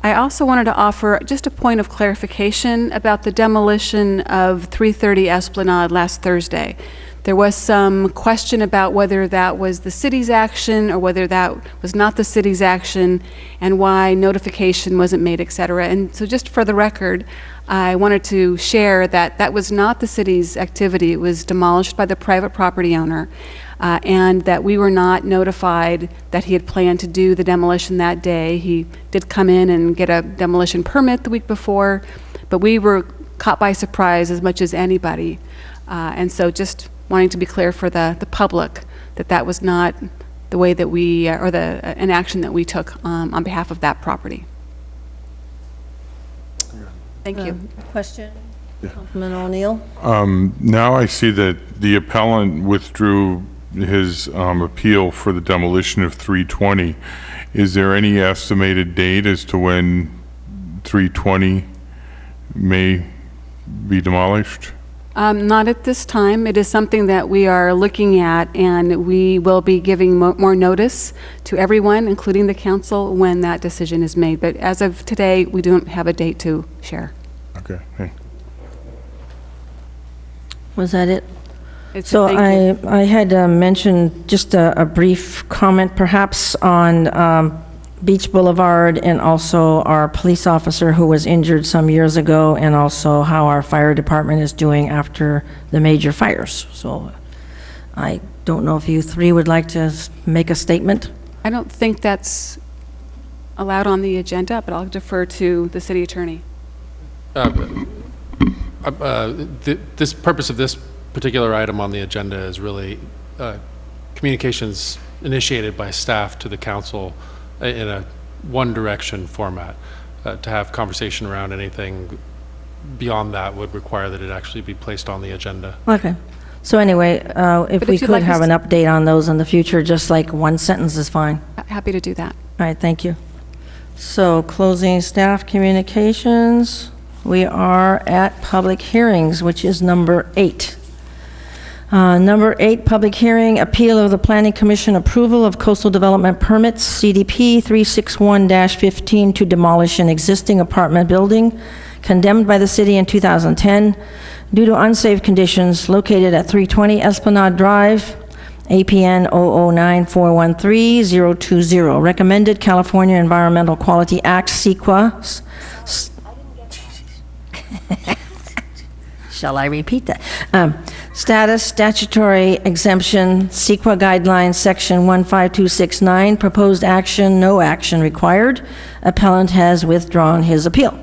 I also wanted to offer just a point of clarification about the demolition of 330 Esplanade last Thursday. There was some question about whether that was the city's action or whether that was not the city's action, and why notification wasn't made, et cetera. And so just for the record, I wanted to share that that was not the city's activity. It was demolished by the private property owner, and that we were not notified that he had planned to do the demolition that day. He did come in and get a demolition permit the week before, but we were caught by surprise as much as anybody. And so just wanting to be clear for the public that that was not the way that we, or an action that we took on behalf of that property. Thank you. Question? Councilman O'Neill? Now I see that the appellant withdrew his appeal for the demolition of 320. Is there any estimated date as to when 320 may be demolished? Not at this time. It is something that we are looking at, and we will be giving more notice to everyone, including the council, when that decision is made. But as of today, we don't have a date to share. Okay. Hey. Was that it? So I had mentioned just a brief comment perhaps on Beach Boulevard, and also our police officer who was injured some years ago, and also how our fire department is doing after the major fires. So I don't know if you three would like to make a statement. I don't think that's allowed on the agenda, but I'll defer to the city attorney. This purpose of this particular item on the agenda is really communications initiated by staff to the council in a one-direction format. To have conversation around anything beyond that would require that it actually be placed on the agenda. Okay. So anyway, if we you'd could like have us an update on those in the future, just like one sentence is fine. Happy to do that. All right, thank you. So closing staff communications, we are at public hearings, which is number 8. Number 8, public hearing, appeal of the Planning Commission approval of coastal development permits, CDP 361-15, to demolish an existing apartment building condemned by the city in 2010 due to unsafe conditions located at 320 Esplanade Drive, APN 009413020. Recommended California Environmental Quality Act, CEQA. Shall I repeat that? Status, statutory exemption, CEQA guidelines, section 15269, proposed action, no action required. Appellant has withdrawn his appeal.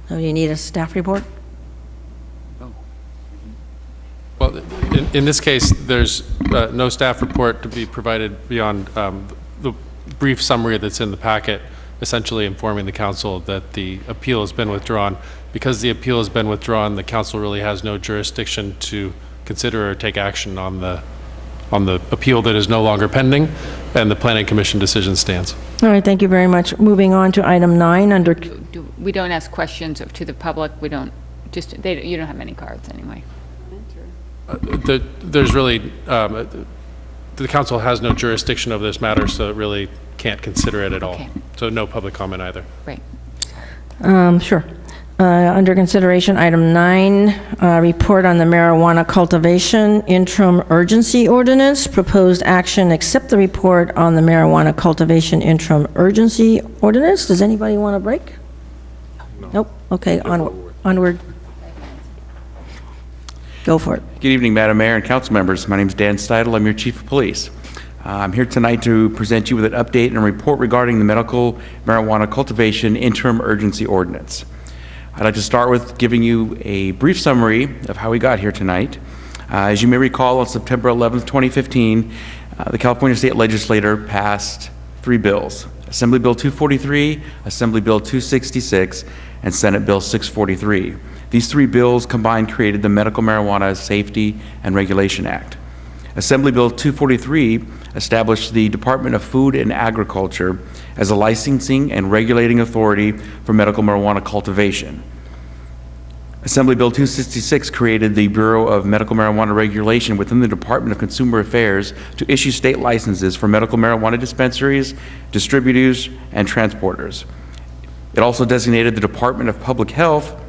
So you need a staff report? Well, in this case, there's no staff report to be provided beyond the brief summary that's in the packet, essentially informing the council that the appeal has been withdrawn. Because the appeal has been withdrawn, the council really has no jurisdiction to consider or take action on the appeal that is no longer pending, and the Planning Commission decision stands. All right, thank you very much. Moving on to item 9 under... We don't ask questions to the public. We don't, you don't have any cards anyway. There's really, the council has no jurisdiction over this matter, so it really can't consider it at all. Okay. So no public comment either. Right. Sure. Under consideration, item 9, report on the marijuana cultivation interim urgency ordinance. Proposed action, accept the report on the marijuana cultivation interim urgency ordinance. Does anybody want a break? No. Nope. Okay, onward. Go for it. Good evening, Madam Mayor and council members. My name is Dan Steidel. I'm your Chief of Police. I'm here tonight to present you with an update and a report regarding the medical marijuana cultivation interim urgency ordinance. I'd like to start with giving you a brief summary of how we got here tonight. As you may recall, on September 11th, 2015, the California State Legislature passed 3 bills: Assembly Bill 243, Assembly Bill 266, and Senate Bill 643. These 3 bills combined created the Medical Marijuana Safety and Regulation Act. Assembly Bill 243 established the Department of Food and Agriculture as a licensing and regulating authority for medical marijuana cultivation. Assembly Bill 266 created the Bureau of Medical Marijuana Regulation within the Department of Consumer Affairs to issue state licenses for medical marijuana dispensaries, distributors, and transporters. It also designated the Department of Public Health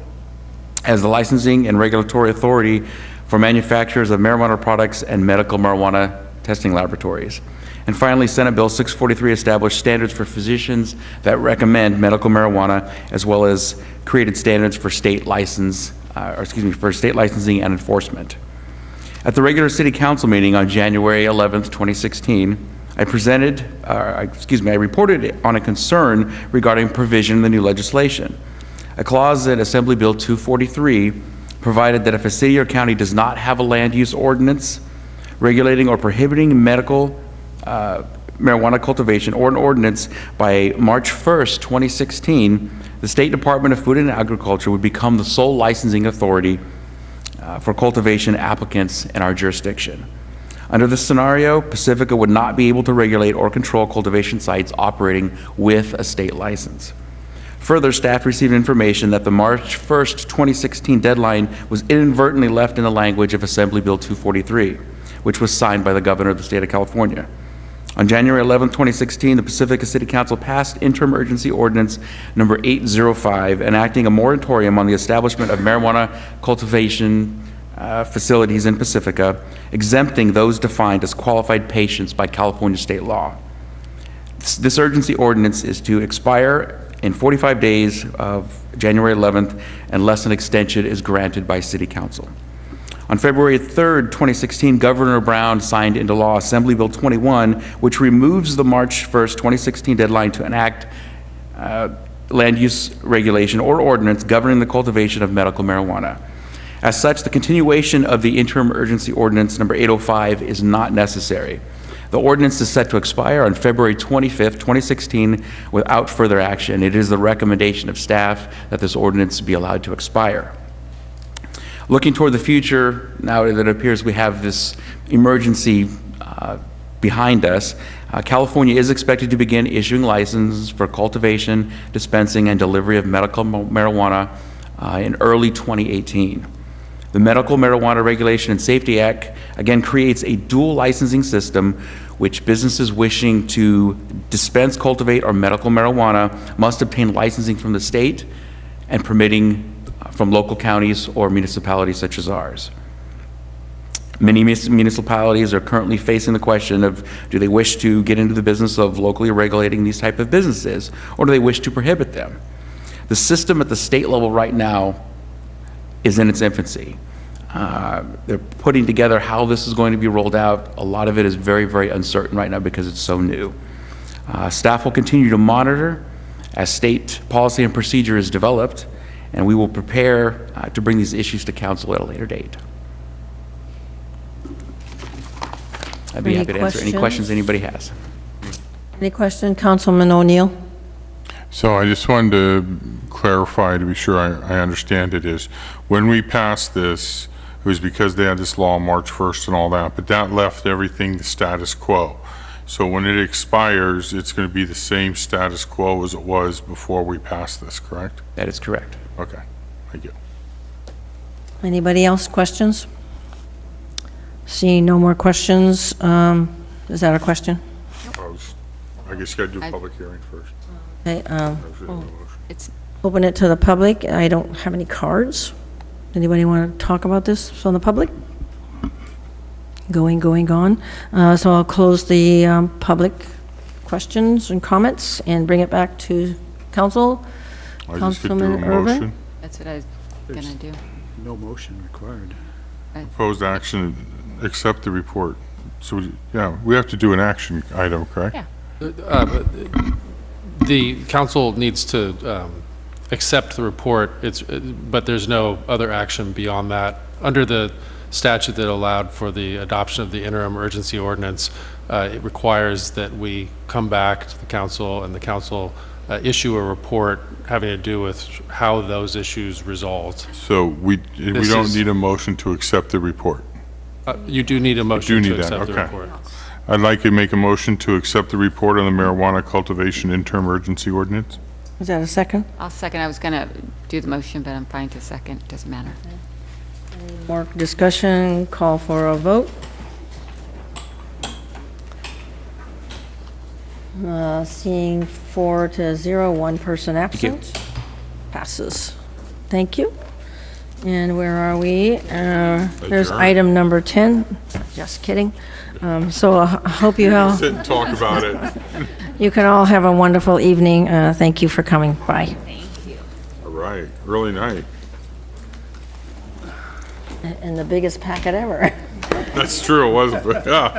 as the licensing and regulatory authority for manufacturers of marijuana products and medical marijuana testing laboratories. And finally, Senate Bill 643 established standards for physicians that recommend medical marijuana, as well as created standards for state license, for state licensing and enforcement. At the regular City Council meeting on January 11th, 2016, I reported on a concern regarding provision in the new legislation. A clause in Assembly Bill 243 provided that if a city or county does not have a land use ordinance regulating or prohibiting medical marijuana cultivation or an ordinance by March 1st, 2016, the State Department of Food and Agriculture would become the sole licensing authority for cultivation applicants in our jurisdiction. Under this scenario, Pacifica would not be able to regulate or control cultivation sites operating with a state license. Further, staff received information that the March 1st, 2016 deadline was inadvertently left in the language of Assembly Bill 243, which was signed by the Governor of the State of California. On January 11, 2016, the Pacifica City Council passed Interim Urgency Ordinance Number 805, enacting a moratorium on the establishment of marijuana cultivation facilities in Pacifica, exempting those defined as qualified patients by California state law. This urgency ordinance is to expire in 45 days of January 11th, unless an extension is granted by City Council. On February 3rd, 2016, Governor Brown signed into law Assembly Bill 21, which removes the March 1st, 2016 deadline to enact land use regulation or ordinance governing the cultivation of medical marijuana. As such, the continuation of the Interim Urgency Ordinance Number 805 is not necessary. The ordinance is set to expire on February 25th, 2016 without further action. It is the recommendation of staff that this ordinance be allowed to expire. Looking toward the future, now that it appears we have this emergency behind us, California is expected to begin issuing licenses for cultivation, dispensing, and delivery of medical marijuana in early 2018. The Medical Marijuana Regulation and Safety Act, again, creates a dual licensing system which businesses wishing to dispense, cultivate, or medical marijuana must obtain licensing from the state and permitting from local counties or municipalities such as ours. Many municipalities are currently facing the question of, do they wish to get into the business of locally regulating these type of businesses, or do they wish to prohibit them? The system at the state level right now is in its infancy. They're putting together how this is going to be rolled out. A lot of it is very, very uncertain right now because it's so new. Staff will continue to monitor as state policy and procedure is developed, and we will prepare to bring these issues to council at a later date. I'd be happy to answer any questions anybody has. Any question, Councilman O'Neill? So I just wanted to clarify to be sure I understand it is, when we passed this, it was because they had this law March 1st and all that, but that left everything the status quo. So when it expires, it's going to be the same status quo as it was before we passed this, correct? That is correct. Okay, thank you. Anybody else, questions? Seeing no more questions, is that a question? I guess you got to do a public hearing first. Okay, It's open it to the public. I don't have any cards. Anybody want to talk about this from the public? Going, gone. So I'll close the public questions and comments and bring it back to council. I just could do a Councilman Irvin? motion. That's what I was going to do. No motion required. Proposed action, accept the report. So, yeah, we have to do an action item, correct? Yeah. The council needs to accept the report, but there's no other action beyond that. Under the statute that allowed for the adoption of the interim urgency ordinance, it requires that we come back to the council and the council issue a report having to do with how those issues resolved. So we don't need a motion to accept the report. You do need a motion to that, accept the okay. report. I'd like to make a motion to accept the report on the marijuana cultivation interim urgency ordinance. Is that a second? I'll second. I was going to do the motion, but I'm fine to second. Doesn't matter. More discussion, call for a vote. Seeing 4-0, one person absent. Passes. Thank you. And where are we? There's Adjourn. item number 10. Just kidding. So I hope you all, Sit and talk about it. you can all have a wonderful evening. Thank you for coming by. All right, early night. And the biggest packet ever. That's true, it was, but, yeah.